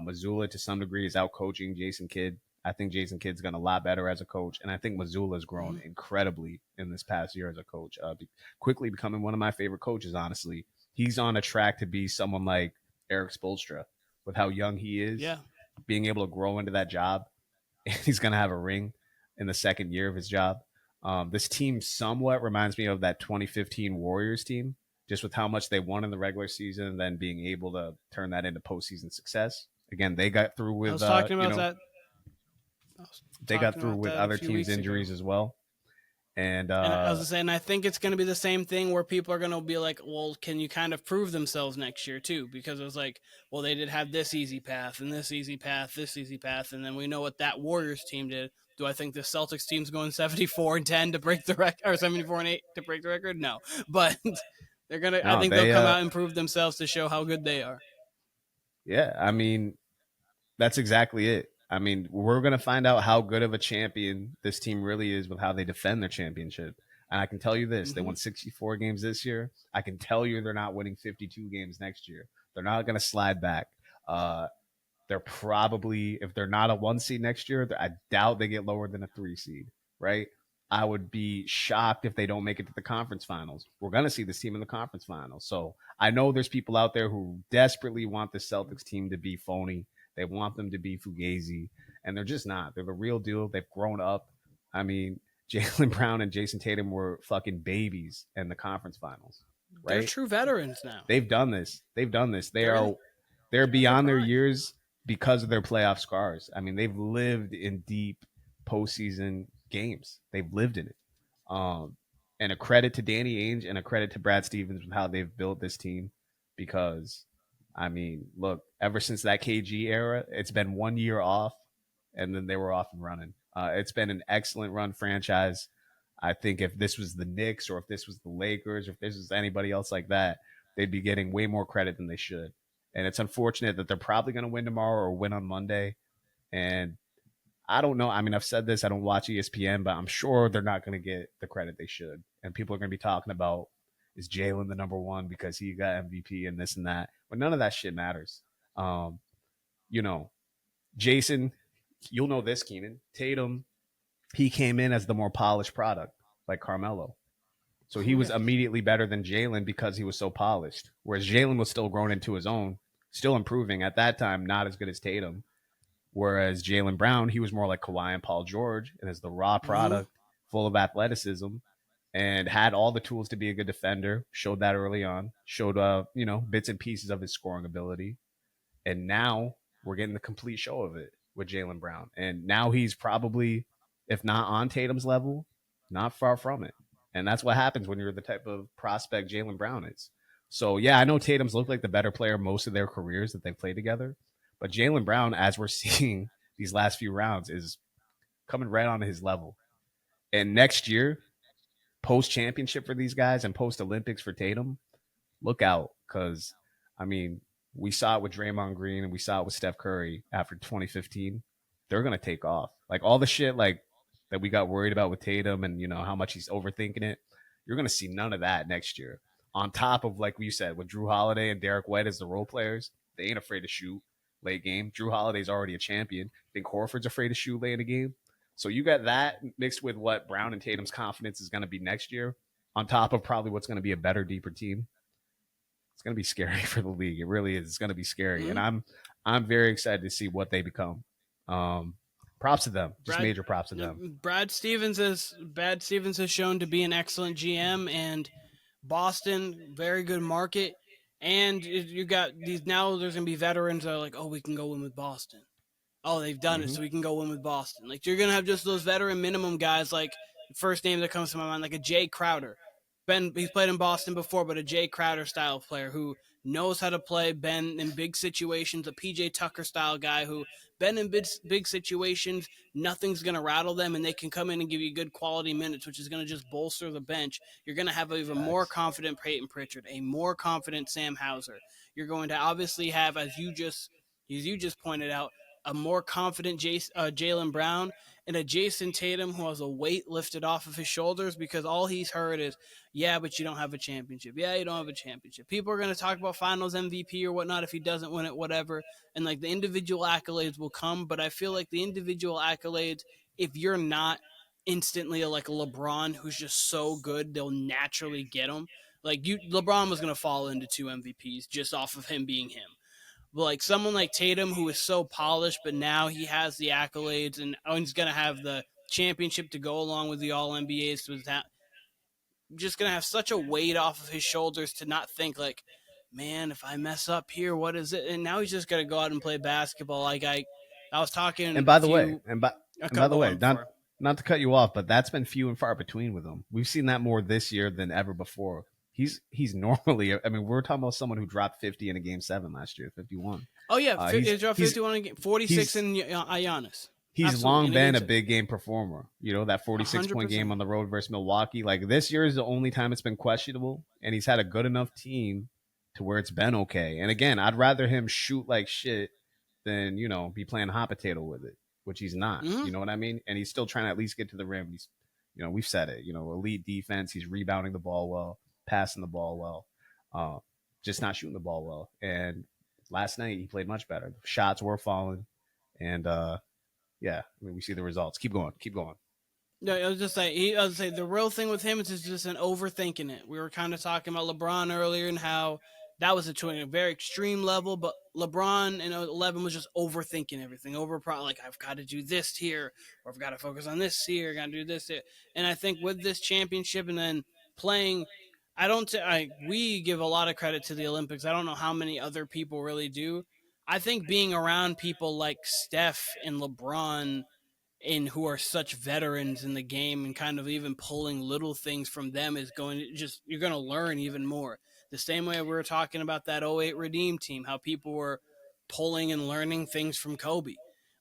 Missoula, to some degree, is out-coaching Jason Kidd. I think Jason Kidd's gotten a lot better as a coach. And I think Missoula's grown incredibly in this past year as a coach, quickly becoming one of my favorite coaches, honestly. He's on a track to be someone like Eric Spoelstra with how young he is, being able to grow into that job. And he's going to have a ring in the second year of his job. This team somewhat reminds me of that 2015 Warriors team, just with how much they won in the regular season and then being able to turn that into postseason success. Again, they got through with I was talking about that. They got through with other teams' injuries as well. And I was saying, I think it's going to be the same thing where people are going to be like, well, can you kind of prove themselves next year too? Because it was like, well, they did have this easy path and this easy path, this easy path. And then we know what that Warriors team did. Do I think the Celtics team's going 74-10 to break the record, or 74-8 to break the record? No, but they're going to, I think they'll come out and prove themselves to show how good they are. Yeah. I mean, that's exactly it. I mean, we're going to find out how good of a champion this team really is with how they defend their championship. And I can tell you this, they won 64 games this year. I can tell you they're not winning 52 games next year. They're not going to slide back. They're probably, if they're not a 1 seed next year, I doubt they get lower than a 3 seed, right? I would be shocked if they don't make it to the conference finals. We're going to see this team in the conference finals. So I know there's people out there who desperately want the Celtics team to be phony. They want them to be fugazi, and they're just not. They're the real deal. They've grown up. I mean, Jaylen Brown and Jason Tatum were fucking babies in the conference finals, right? They're true veterans now. They've done this. They're beyond their years because of their playoff scars. I mean, they've lived in deep postseason games. They've lived in it. And a credit to Danny Ainge and a credit to Brad Stevens with how they've built this team because – I mean, look, ever since that KG era, it's been 1 year off, and then they were off and running. It's been an excellent run franchise. I think if this was the Knicks or if this was the Lakers or if this was anybody else like that, they'd be getting way more credit than they should. And it's unfortunate that they're probably going to win tomorrow or win on Monday. And I don't know. I mean, I've said this. I don't watch ESPN, but I'm sure they're not going to get the credit they should. And people are going to be talking about, is Jaylen the number one because he got MVP and this and that? But none of that shit matters. Jason, you'll know this, Keenan. Tatum, he came in as the more polished product, like Carmelo. So he was immediately better than Jaylen because he was so polished. Whereas Jaylen was still growing into his own, still improving. At that time, not as good as Tatum. Whereas Jaylen Brown, he was more like Kawhi and Paul George and is the raw product, full of athleticism, and had all the tools to be a good defender. Showed that early on. Showed, bits and pieces of his scoring ability. And now we're getting the complete show of it with Jaylen Brown. And now he's probably, if not on Tatum's level, not far from it. And that's what happens when you're the type of prospect Jaylen Brown is. So, yeah, I know Tatum's looked like the better player most of their careers that they've played together. But Jaylen Brown, as we're seeing these last few rounds, is coming right on his level. And next year, post championship for these guys and post Olympics for Tatum, look out, because I mean, we saw it with Draymond Green and we saw it with Steph Curry after 2015. They're gonna take off. Like all the shit like that we got worried about with Tatum and how much he's overthinking it. You're gonna see none of that next year. On top of like you said, with Drew Holiday and Derek White as the role players, they ain't afraid to shoot late game. Drew Holiday's already a champion. I think Horford's afraid to shoot late in the game. So you got that mixed with what Brown and Tatum's confidence is going to be next year, on top of probably what's going to be a better, deeper team. It's going to be scary for the league. It really is. It's going to be scary, and I'm very excited to see what they become. Props to them. Just major props to them. Brad Stevens has shown to be an excellent GM, and Boston, very good market. And you got these now. There's gonna be veterans that are like, oh, we can go win with Boston. Oh, they've done it, so we can go win with Boston. Like you're gonna have just those veteran minimum guys. Like the first name that comes to my mind, like a Jay Crowder. He's played in Boston before, but a Jay Crowder style player who knows how to play, been in big situations, a PJ Tucker style guy who been in big situations, nothing's going to rattle them, and they can come in and give you good quality minutes, which is going to just bolster the bench. You're going to have an even more confident Peyton Pritchard, a more confident Sam Hauser. You're going to obviously have, as you just pointed out, a more confident Jaylen Brown and a Jason Tatum who has a weight lifted off of his shoulders because all he's heard is, yeah, but you don't have a championship. Yeah, you don't have a championship. People are going to talk about finals MVP or whatnot if he doesn't win it, whatever. And like the individual accolades will come, but I feel like the individual accolades, if you're not instantly like a LeBron who's just so good, they'll naturally get them. Like LeBron was going to fall into 2 MVPs just off of him being him. But like someone like Tatum, who is so polished, but now he has the accolades and he's going to have the championship to go along with the All NBAs. So that just going to have such a weight off of his shoulders to not think like, man, if I mess up here, what is it? And now he's just going to go out and play basketball. Like I was talking. And by the way, not to cut you off, but that's been few and far between with him. We've seen that more this year than ever before. He's normally, I mean, we're talking about someone who dropped 50 in a game 7 last year, 51. Oh yeah, he dropped 51 in a game, 46 in Giannis. He's Absolutely. Long been a big game performer. That 46-point game on the road versus Milwaukee. Like this year is the only time it's been questionable, and he's had a good enough team to where it's been okay. And again, I'd rather him shoot like shit than be playing hot potato with it, which he's not. Mm-hmm. You know what I mean? And he's still trying to at least get to the rim. He's, we've said it. Elite defense. He's rebounding the ball well, passing the ball well, just not shooting the ball well. And last night he played much better. The shots were falling, and yeah, I mean we see the results. Keep going. No, I was saying the real thing with him is just an overthinking it. We were kind of talking about LeBron earlier and how that was to a very extreme level, but LeBron in 11 was just overthinking everything. Like I've got to do this here, or I've got to focus on this here, got to do this here. And I think with this championship and then playing, we give a lot of credit to the Olympics. I don't know how many other people really do. I think being around people like Steph and LeBron and who are such veterans in the game and kind of even pulling little things from them is you're going to learn even more. The same way we were talking about that 08 Redeem team, how people were pulling and learning things from Kobe.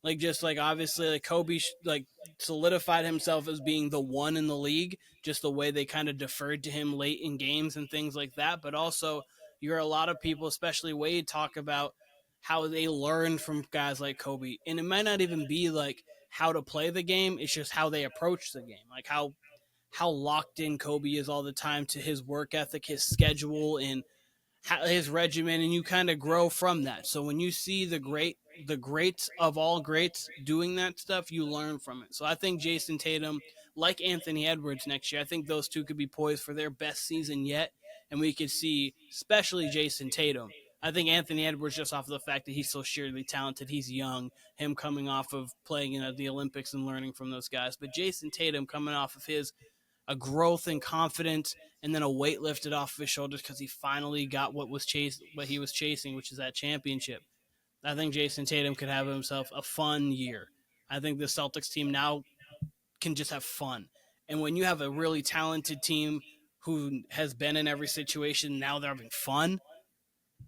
Like just like obviously like Kobe like solidified himself as being the one in the league, just the way they kind of deferred to him late in games and things like that. But also you're a lot of people, especially Wade, talk about how they learned from guys like Kobe. And it might not even be like how to play the game. It's just how they approach the game. Like how locked in Kobe is all the time to his work ethic, his schedule, and his regimen, and you kind of grow from that. So when you see the greats of all greats doing that stuff, you learn from it. So I think Jason Tatum, like Anthony Edwards next year, I think those two could be poised for their best season yet, and we could see, especially Jason Tatum. I think Anthony Edwards, just off of the fact that he's so sheerly talented, he's young, him coming off of playing in the Olympics and learning from those guys. But Jason Tatum coming off of a growth and confidence, and then a weight lifted off of his shoulders because he finally got what he was chasing, which is that championship. I think Jason Tatum could have himself a fun year. I think the Celtics team now can just have fun. And when you have a really talented team who has been in every situation, now they're having fun,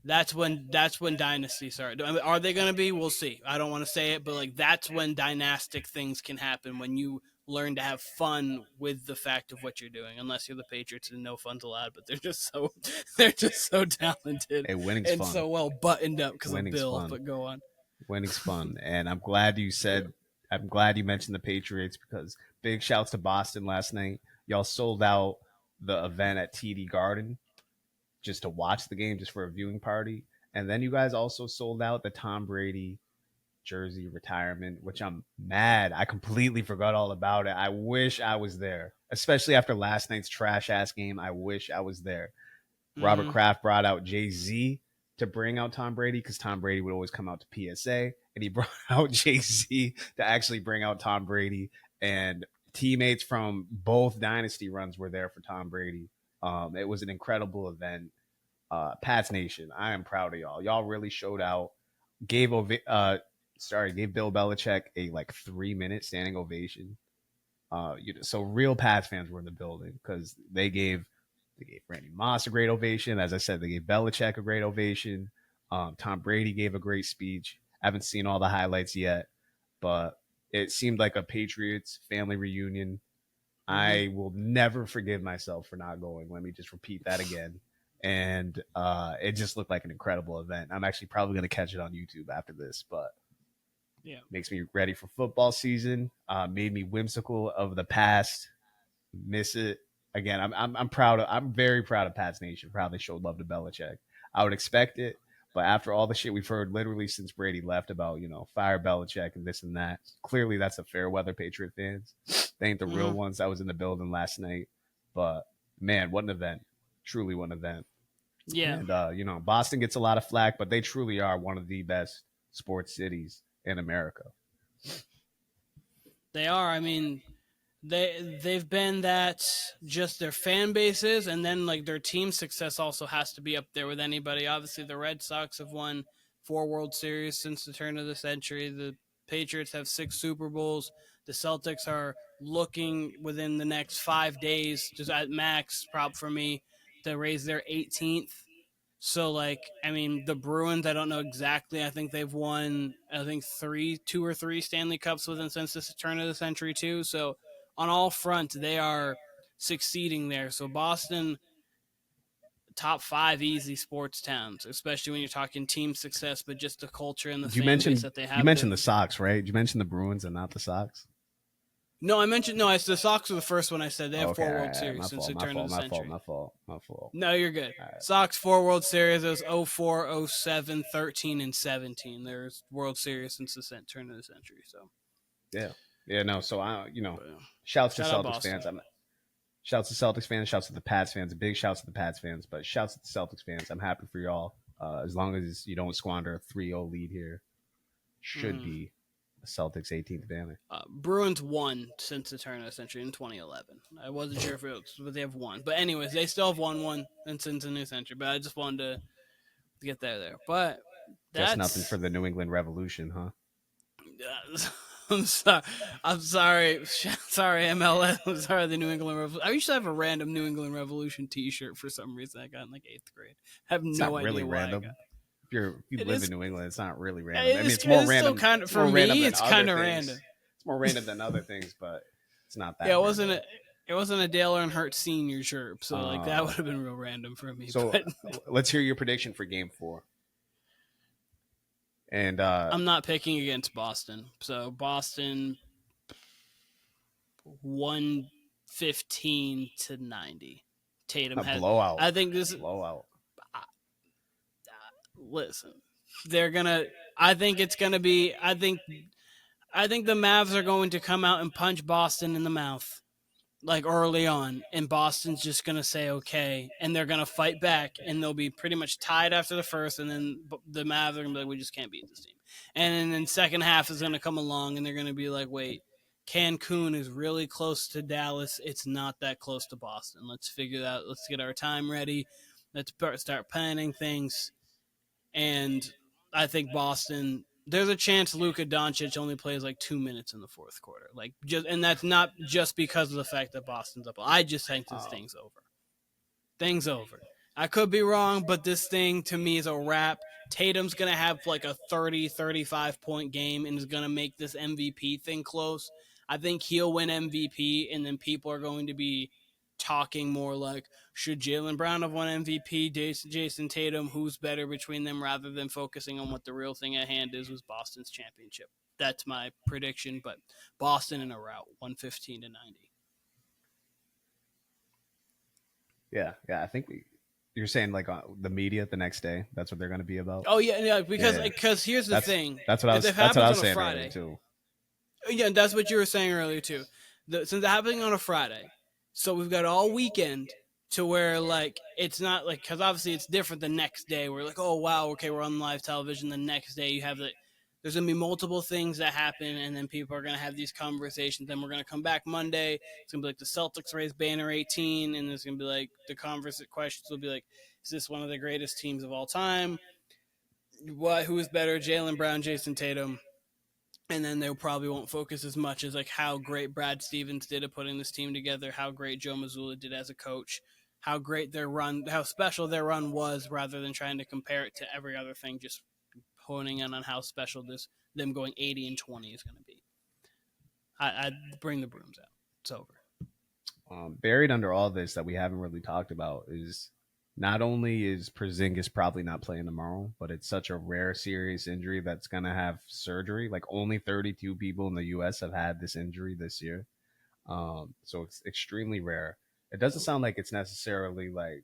That's when dynasties start. I mean, are they going to be? We'll see. I don't want to say it, but like that's when dynastic things can happen, when you learn to have fun with the fact of what you're doing. Unless you're the Patriots and no fun's allowed, but they're just so talented Hey, winning's and fun. so well buttoned up because of Winning's Bill. fun. But go on. Winning's fun, and I'm glad you mentioned the Patriots, because big shouts to Boston last night. Y'all sold out the event at TD Garden just to watch the game, just for a viewing party, and then you guys also sold out the Tom Brady jersey retirement, which I'm mad. I completely forgot all about it. I wish I was there, especially after last night's trash ass game. I wish I was there. Robert Kraft brought out Jay-Z to bring out Tom Brady, because Tom Brady would always come out to PSA, and he brought out Jay-Z to actually bring out Tom Brady, and teammates from both dynasty runs were there for Tom Brady. It was an incredible event. Pats Nation, I am proud of y'all. Y'all really showed out. Gave Bill Belichick a like 3-minute standing ovation. So real Pats fans were in the building, because they gave Randy Moss a great ovation. As I said, they gave Belichick a great ovation. Tom Brady gave a great speech. I haven't seen all the highlights yet, but it seemed like a Patriots family reunion. I will never forgive myself for not going. Let me just repeat that again. And it just looked like an incredible event. I'm actually probably going to catch it on YouTube after this, but Yeah, makes me ready for football season. Made me whimsical of the past. Miss it. Again, I'm proud of. I'm very proud of Pats Nation. Proud they showed love to Belichick. I would expect it, but after all the shit we've heard literally since Brady left about, fire Belichick and this and that, clearly that's a fair weather Patriot fans. They ain't the real ones that was in the building last night. But man, what an event! Truly, what an event. yeah. And Boston gets a lot of flack, but they truly are one of the best sports cities in America. They are. I mean, they've been that, just their fan bases, and then like their team success also has to be up there with anybody. Obviously, the Red Sox have won 4 World Series since the turn of the century. The Patriots have 6 Super Bowls. The Celtics are looking within the next 5 days, just at max, prop for me, to raise their 18th. So, like, I mean, the Bruins, I don't know exactly. I think they've won, 2 or 3 Stanley Cups since the turn of the century, too. So, on all fronts, they are succeeding there. So, Boston, top 5 easy sports towns, especially when you're talking team success, but just the culture and the fan base that they have. You mentioned the Sox, right? Did you mention the Bruins and not the Sox? No, it's the Sox were the first one I said. They have 4 World Series since the turn of the century. My fault. No, you're good. Right. Sox 4 World Series. It was 04, 07, 13, and 17. There's World Series since the turn of the century. So yeah, no. So shouts to Celtics fans. Shouts to Celtics fans. Shouts to the Pats fans. Big shouts to the Pats fans, but shouts to the Celtics fans. I'm happy for y'all. As long as you don't squander a 3-0 lead here, should be the Celtics' 18th banner. Bruins won since the turn of the century in 2011. I wasn't sure if it was, but they have won. But anyways, they still have won one since the new century. But I just wanted to get there. But that's just nothing for the New England Revolution, huh? I'm sorry. I'm sorry. Sorry, MLS. I'm sorry, the New England Revolution. I used to have a random New England Revolution T-shirt for some reason. I got in like 8th grade. I have no idea really why random. If you live in New England, it's not really random. I mean, it's more random. Kind of, for me, it's kind of random. It's more random than other things, but it's not that. Yeah, random. It wasn't a Dale Earnhardt Senior shirt, so like that would have been real random for me. So let's hear your prediction for Game 4. And I'm not picking against Boston, so Boston 115-90. Tatum a has blowout. I think this is blowout. Listen, they're gonna. I think it's gonna be. I think the Mavs are going to come out and punch Boston in the mouth, like early on, and Boston's just gonna say okay, and they're gonna fight back, and they'll be pretty much tied after the first, and then the Mavs are gonna be like, we just can't beat this team, and then second half is gonna come along, and they're gonna be like, wait, Cancun is really close to Dallas. It's not that close to Boston. Let's figure that out. Let's get our time ready. Let's start planning things. And I think Boston, there's a chance Luka Doncic only plays like 2 minutes in the fourth quarter. And that's not just because of the fact that Boston's up. I just think this thing's over. Thing's over. I could be wrong, but this thing to me is a wrap. Tatum's going to have like a 30, 35 point game and is going to make this MVP thing close. I think he'll win MVP, and then people are going to be talking more like, should Jaylen Brown have won MVP, Jason Tatum, who's better between them, rather than focusing on what the real thing at hand is, was Boston's championship. That's my prediction, but Boston in a rout, 115-90. Yeah. I think you're saying like the media the next day. That's what they're going to be about. Oh yeah, because here's the thing. That's what I was. That's what I was saying earlier too. Yeah, that's what you were saying earlier too. Since it's happening on a Friday, so we've got all weekend to where like it's not like, because obviously it's different the next day. We're like, oh wow, okay, we're on live television. The next day you have there's gonna be multiple things that happen, and then people are gonna have these conversations. Then we're gonna come back Monday. It's gonna be like the Celtics raise banner 18, and there's gonna be like the questions will be like, is this one of the greatest teams of all time? Who is better, Jaylen Brown, Jason Tatum? And then they probably won't focus as much as like how great Brad Stevens did at putting this team together, how great Joe Mazzulla did as a coach, how great their run, how special their run was, rather than trying to compare it to every other thing, just honing in on how special them going 80-20 is going to be. I'd bring the brooms out. It's over. Buried under all this that we haven't really talked about is not only is Porzingis probably not playing tomorrow, but it's such a rare, serious injury that's going to have surgery. Like only 32 people in the U.S. have had this injury this year. So it's extremely rare. It doesn't sound like it's necessarily like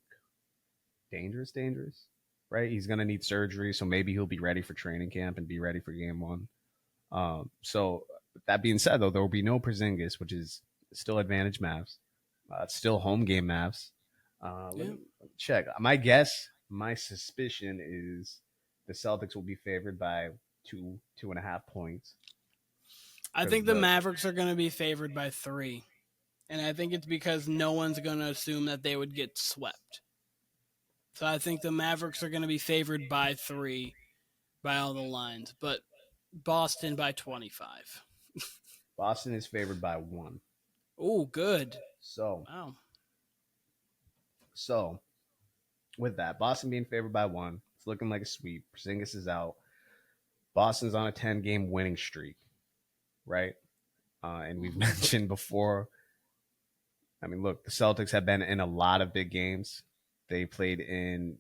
dangerous, right? He's going to need surgery, so maybe he'll be ready for training camp and be ready for game one. So that being said, though, there will be no Porzingis, which is still advantage Mavs. It's still home game Mavs. Let me check. My suspicion is the Celtics will be favored by 2.5 points. I think the Mavericks are going to be favored by 3. And I think it's because no one's going to assume that they would get swept. So I think the Mavericks are going to be favored by 3 by all the lines, but Boston by 25. Boston is favored by 1. Oh, good. Wow. So, with that, Boston being favored by 1, it's looking like a sweep. Porzingis is out. Boston's on a 10-game winning streak, right? And we've mentioned before, I mean, look, the Celtics have been in a lot of big games. They played in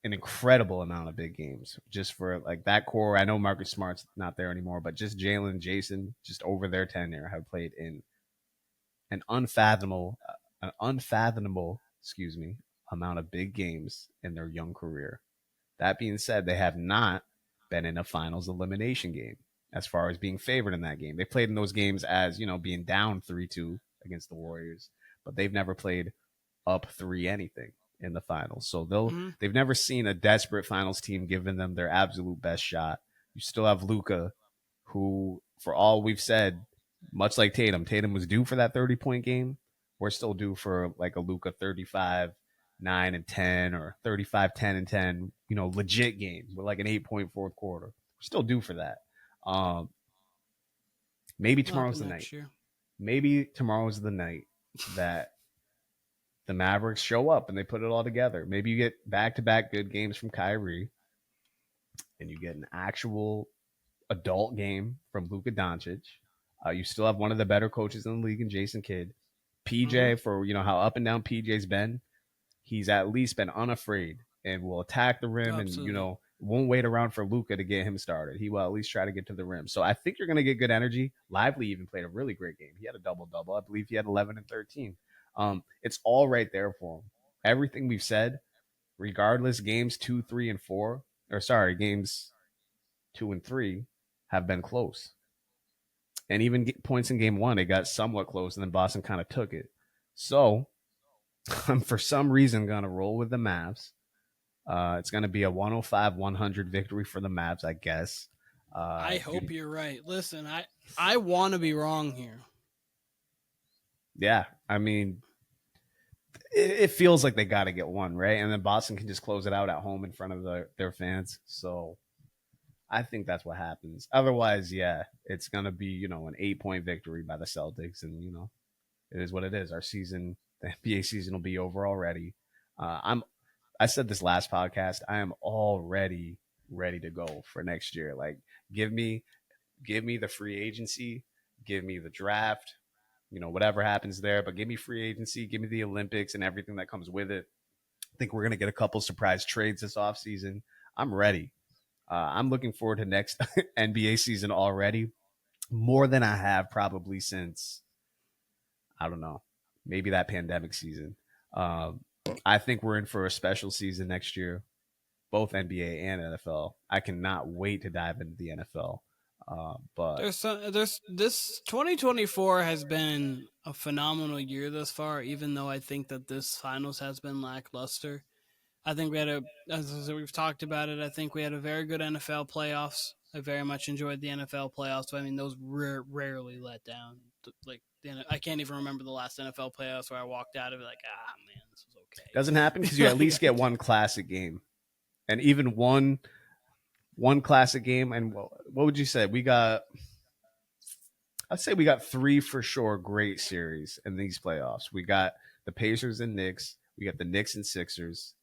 an incredible amount of big games. Just for like that core, I know Marcus Smart's not there anymore, but just Jalen, Jason, just over their tenure, have played in an unfathomable, amount of big games in their young career. That being said, they have not been in a finals elimination game as far as being favored in that game. They played in those games as, being down 3-2 against the Warriors, but they've never played up 3 anything in the finals. So they've never seen a desperate finals team giving them their absolute best shot. You still have Luka, who, for all we've said, much like Tatum was due for that 30-point game. We're still due for like a Luka 35, 9 and 10 or 35, 10 and 10, legit game with like an 8-point fourth quarter. We're still due for that. Maybe tomorrow's the night. Maybe tomorrow's the night that the Mavericks show up and they put it all together. Maybe you get back-to-back good games from Kyrie and you get an actual adult game from Luka Doncic. You still have one of the better coaches in the league in Jason Kidd. PJ, for how up and down PJ's been, he's at least been unafraid and will attack the rim. Absolutely. And won't wait around for Luka to get him started. He will at least try to get to the rim. So I think you're going to get good energy. Lively even played a really great game. He had a double-double. I believe he had 11 and 13. It's all right there for him. Everything we've said, regardless, games 2, 3, and 4, games 2 and 3 have been close. And even points in game 1, it got somewhat close, and then Boston kind of took it. So I'm for some reason going to roll with the Mavs. It's going to be a 105-100 victory for the Mavs, I guess. I hope you're right. Listen, I want to be wrong here. Yeah, I mean, it feels like they got to get one, right? And then Boston can just close it out at home in front of their fans. So I think that's what happens. Otherwise, yeah, it's going to be, an 8-point victory by the Celtics. And, it is what it is. Our season, the NBA season will be over already. I said this last podcast. I am already ready to go for next year. Like, give me the free agency, give me the draft, whatever happens there, but give me free agency, give me the Olympics and everything that comes with it. I think we're going to get a couple surprise trades this offseason. I'm ready. I'm looking forward to next NBA season already, more than I have probably since, I don't know, maybe that pandemic season. I think we're in for a special season next year, both NBA and NFL. I cannot wait to dive into the NFL. But there's this 2024 has been a phenomenal year thus far, even though I think that this finals has been lackluster. I think we had as we've talked about it, I think we had a very good NFL playoffs. I very much enjoyed the NFL playoffs. I mean, those rarely let down. Like, I can't even remember the last NFL playoffs where I walked out of it like, man, this was okay. Doesn't happen because you at least get one classic game, and even one classic game. And what would you say? I'd say we got 3 for sure great series in these playoffs. We got the Pacers and Knicks. We got the Knicks and Sixers.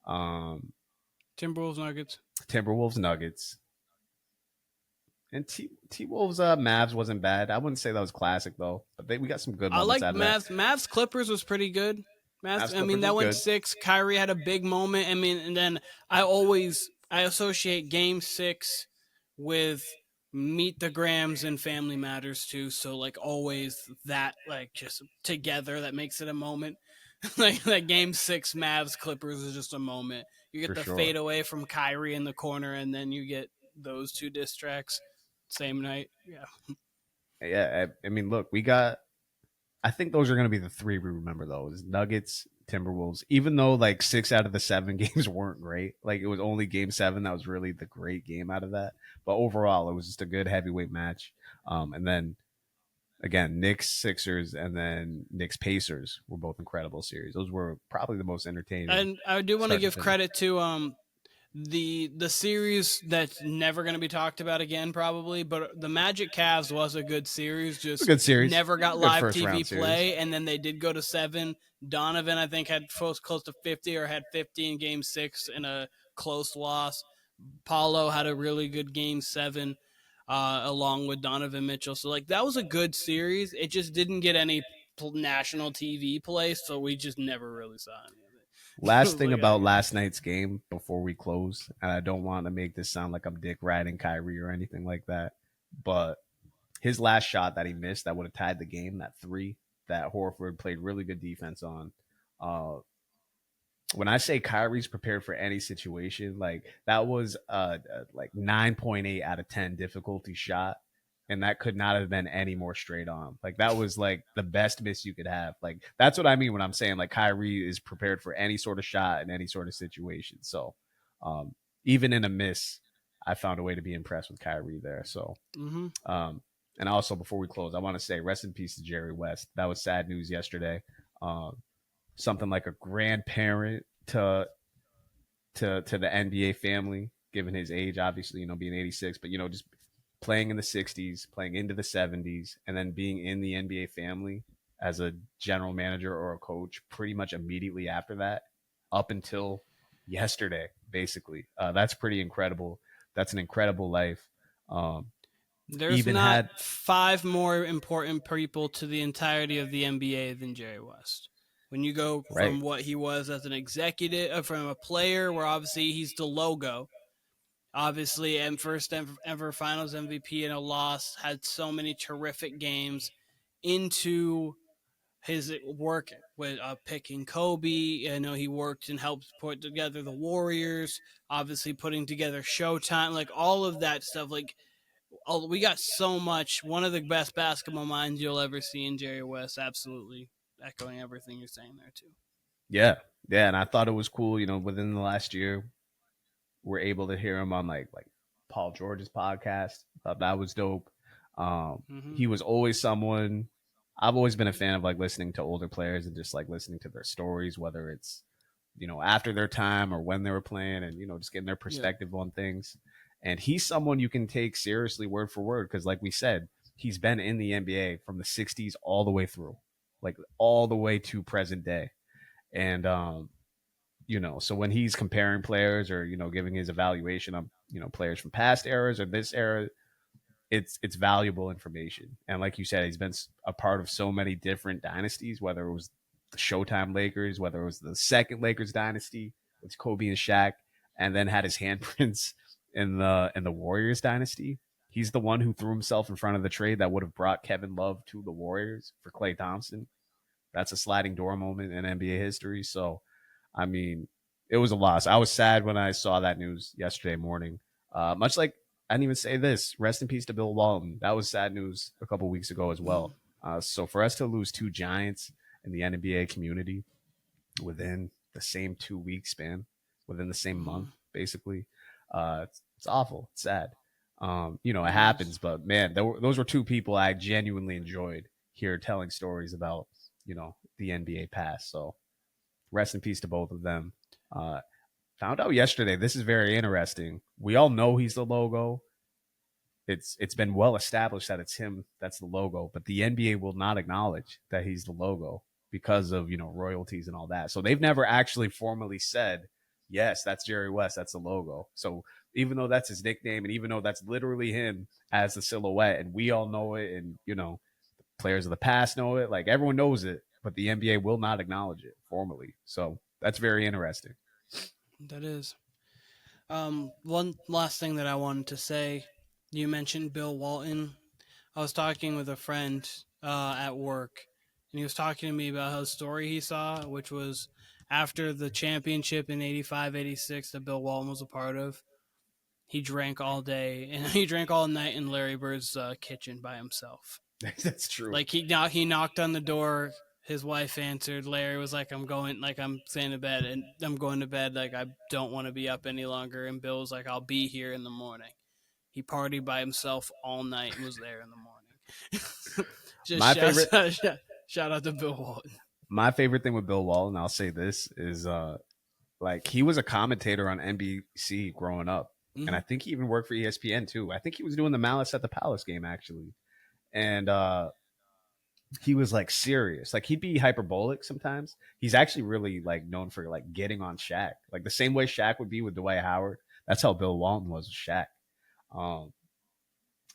Timberwolves Nuggets. And T-Wolves Mavs wasn't bad. I wouldn't say that was classic though, but we got some good moments out of that. Mavs Clippers was pretty good. I mean, that went 6. Kyrie had a big moment. I mean, and then I associate Game 6 with Meet the Grams and Family Matters too. So like always that like just together that makes it a moment. like Game 6 Mavs Clippers is just a moment. You get fade away from Kyrie in the corner, and then you get those 2 diss tracks same night. Yeah. I mean, look, I think those are going to be the 3 we remember though. Is Nuggets, Timberwolves. Even though like 6 out of the 7 games weren't great, like it was only Game 7 that was really the great game out of that. But overall, it was just a good heavyweight match. And then again, Knicks Sixers and then Knicks Pacers were both incredible series. Those were probably the most entertaining. And I do want to give credit to the series that's never going to be talked about again probably, but the Magic Cavs was a good series. Just a good series. Never got live TV play, and then they did go to 7. Donovan I think had close to 50 or had 50 in Game 6 in a close loss. Paulo had a really good Game 7. Along with Donovan Mitchell. So, like, that was a good series. It just didn't get any national TV play, so we just never really saw any of it. Last thing about last night's game before we close, and I don't want to make this sound like I'm dick riding Kyrie or anything like that, but his last shot that he missed that would have tied the game, that 3, that Horford played really good defense on. When I say Kyrie's prepared for any situation, like that was like 9.8 out of 10 difficulty shot, and that could not have been any more straight on. Like that was like the best miss you could have. Like that's what I mean when I'm saying like Kyrie is prepared for any sort of shot in any sort of situation. So even in a miss, I found a way to be impressed with Kyrie there. So and also before we close, I want to say rest in peace to Jerry West. That was sad news yesterday. Something like a grandparent to the NBA family, given his age, obviously, being 86, but, just playing in the 60s, playing into the 70s, and then being in the NBA family as a general manager or a coach pretty much immediately after that, up until yesterday, basically. That's pretty incredible. That's an incredible life. There's not 5 more important people to the entirety of the NBA than Jerry West. When you go from what he was as an executive, from a player, where obviously he's the logo, obviously, and first ever Finals MVP in a loss, had so many terrific games, into his work with picking Kobe. He worked and helped put together the Warriors, obviously putting together Showtime, like all of that stuff. Like, we got so much. One of the best basketball minds you'll ever see in Jerry West. Absolutely. Echoing everything you're saying there too. Yeah, and I thought it was cool. Within the last year, we're able to hear him on like Paul George's podcast. Thought that was dope. He was always someone. I've always been a fan of like listening to older players and just like listening to their stories, whether it's after their time or when they were playing, and just getting their perspective on things. And he's someone you can take seriously word for word because, like we said, he's been in the NBA from the '60s all the way through. Like all the way to present day. And So when he's comparing players or giving his evaluation of players from past eras or this era, it's valuable information. And like you said, he's been a part of so many different dynasties, whether it was the Showtime Lakers, whether it was the second Lakers dynasty with Kobe and Shaq, and then had his handprints in the Warriors dynasty. He's the one who threw himself in front of the trade that would have brought Kevin Love to the Warriors for Klay Thompson. That's a sliding door moment in NBA history. So, I mean, it was a loss. I was sad when I saw that news yesterday morning. Much like I didn't even say this. Rest in peace to Bill Walton. That was sad news a couple weeks ago as well. So for us to lose two giants in the NBA community within the same 2 week span, within the same month, basically, it's awful. It's sad. It happens, but man, those were two people I genuinely enjoyed here telling stories about, the NBA past. So rest in peace to both of them. Found out yesterday. This is very interesting. We all know he's the logo. It's been well established that it's him that's the logo, but the NBA will not acknowledge that he's the logo because of royalties and all that. So they've never actually formally said, yes, that's Jerry West, that's the logo. So even though that's his nickname, and even though that's literally him as the silhouette, and we all know it, and players of the past know it, like everyone knows it, but the NBA will not acknowledge it formally. So that's very interesting. That is. One last thing that I wanted to say. You mentioned Bill Walton. I was talking with a friend at work, and he was talking to me about how the story he saw, which was after the championship in 85-86 that Bill Walton was a part of. He drank all day, and he drank all night in Larry Bird's kitchen by himself. That's true. Like he knocked on the door. His wife answered. Larry was like, I'm staying to bed, and I'm going to bed. Like, I don't want to be up any longer. And Bill was like, I'll be here in the morning. He partied by himself all night and was there in the morning. Shout out to Bill Walton. My favorite thing with Bill Walton, I'll say this, is he was a commentator on NBC growing up. And I think he even worked for ESPN too. I think he was doing the Malice at the Palace game actually. And he was like serious. Like he'd be hyperbolic sometimes. He's actually really like known for like getting on Shaq. Like the same way Shaq would be with Dwight Howard. That's how Bill Walton was with Shaq.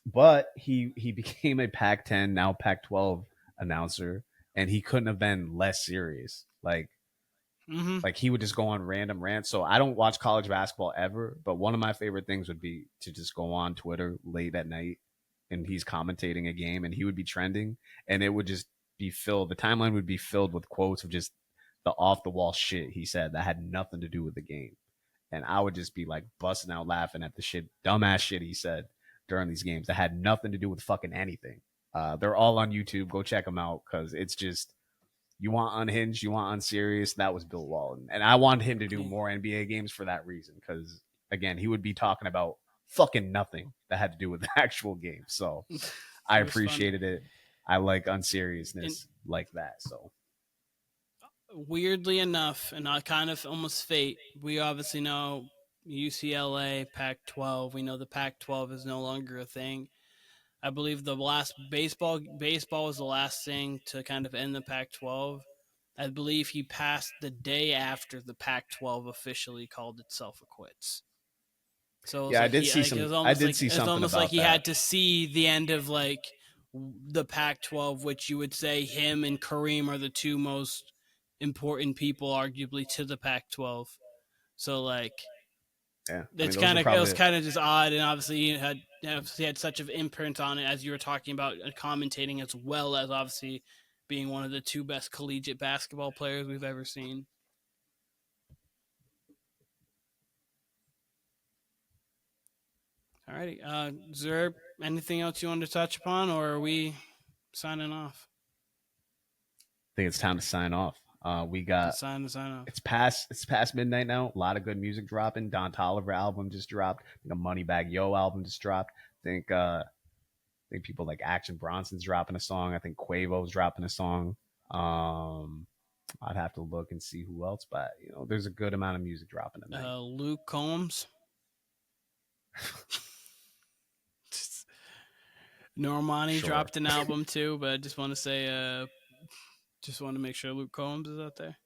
But he became a Pac-10, now Pac-12 announcer, and he couldn't have been less serious. Like he would just go on random rants. So I don't watch college basketball ever, but one of my favorite things would be to just go on Twitter late at night and he's commentating a game and he would be trending and it would just be filled. The timeline would be filled with quotes of just the off the wall shit he said that had nothing to do with the game. And I would just be like busting out laughing at the shit, dumbass shit he said during these games that had nothing to do with fucking anything. They're all on YouTube. Go check them out because it's just, you want unhinged, you want unserious. That was Bill Walton. And I wanted him to do more NBA games for that reason because, again, he would be talking about fucking nothing that had to do with the actual game. So I appreciated it. I like unseriousness like that. So weirdly enough, and kind of almost fate, we obviously know UCLA, Pac-12. We know the Pac-12 is no longer a thing. I believe the last baseball was the last thing to kind of end the Pac-12. I believe he passed the day after the Pac-12 officially called itself a quits. So yeah, I did see some. I did see something. It's almost about like he that. had to see the end of like the Pac-12, which you would say him and Kareem are the two most important people, arguably, to the Pac-12. So like. Yeah, It's kind of, it was kind of just odd, and obviously he had such an imprint on it, as you were talking about commentating, as well as obviously being one of the two best collegiate basketball players we've ever seen. Alrighty, is there anything else you wanted to touch upon, or are we signing off? I think it's time to sign off. We got sign off. It's past midnight now. A lot of good music dropping. Don Toliver album just dropped. The Moneybagg Yo album just dropped. I think people like Action Bronson's dropping a song. I think Quavo's dropping a song. I'd have to look and see who else, but there's a good amount of music dropping tonight. Luke Combs. Normani dropped an album too, but I just want to say, just want to make sure Luke Combs is out there.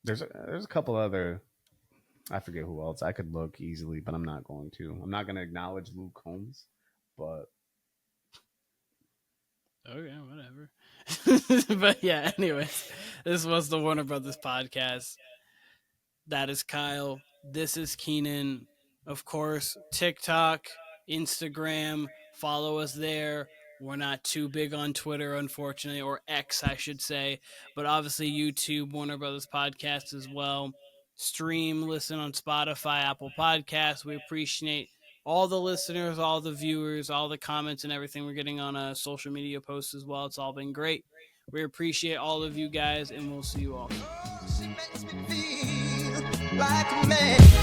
There's a couple other. I forget who else. I could look easily, but I'm not going to. I'm not going to acknowledge Luke Combs, but Okay, whatever. But yeah, anyways, this was the Warner Brothas Podcast. That is Kyle. This is Keenan. Of course, TikTok, Instagram, follow us there. We're not too big on Twitter, unfortunately, or X, I should say. But obviously, YouTube, Warner Brothas Podcast as well. Stream, listen on Spotify, Apple Podcasts. We appreciate all the listeners, all the viewers, all the comments, and everything we're getting on social media posts as well. It's all been great. We appreciate all of you guys, and we'll see you all. Oh, she makes me feel like a man.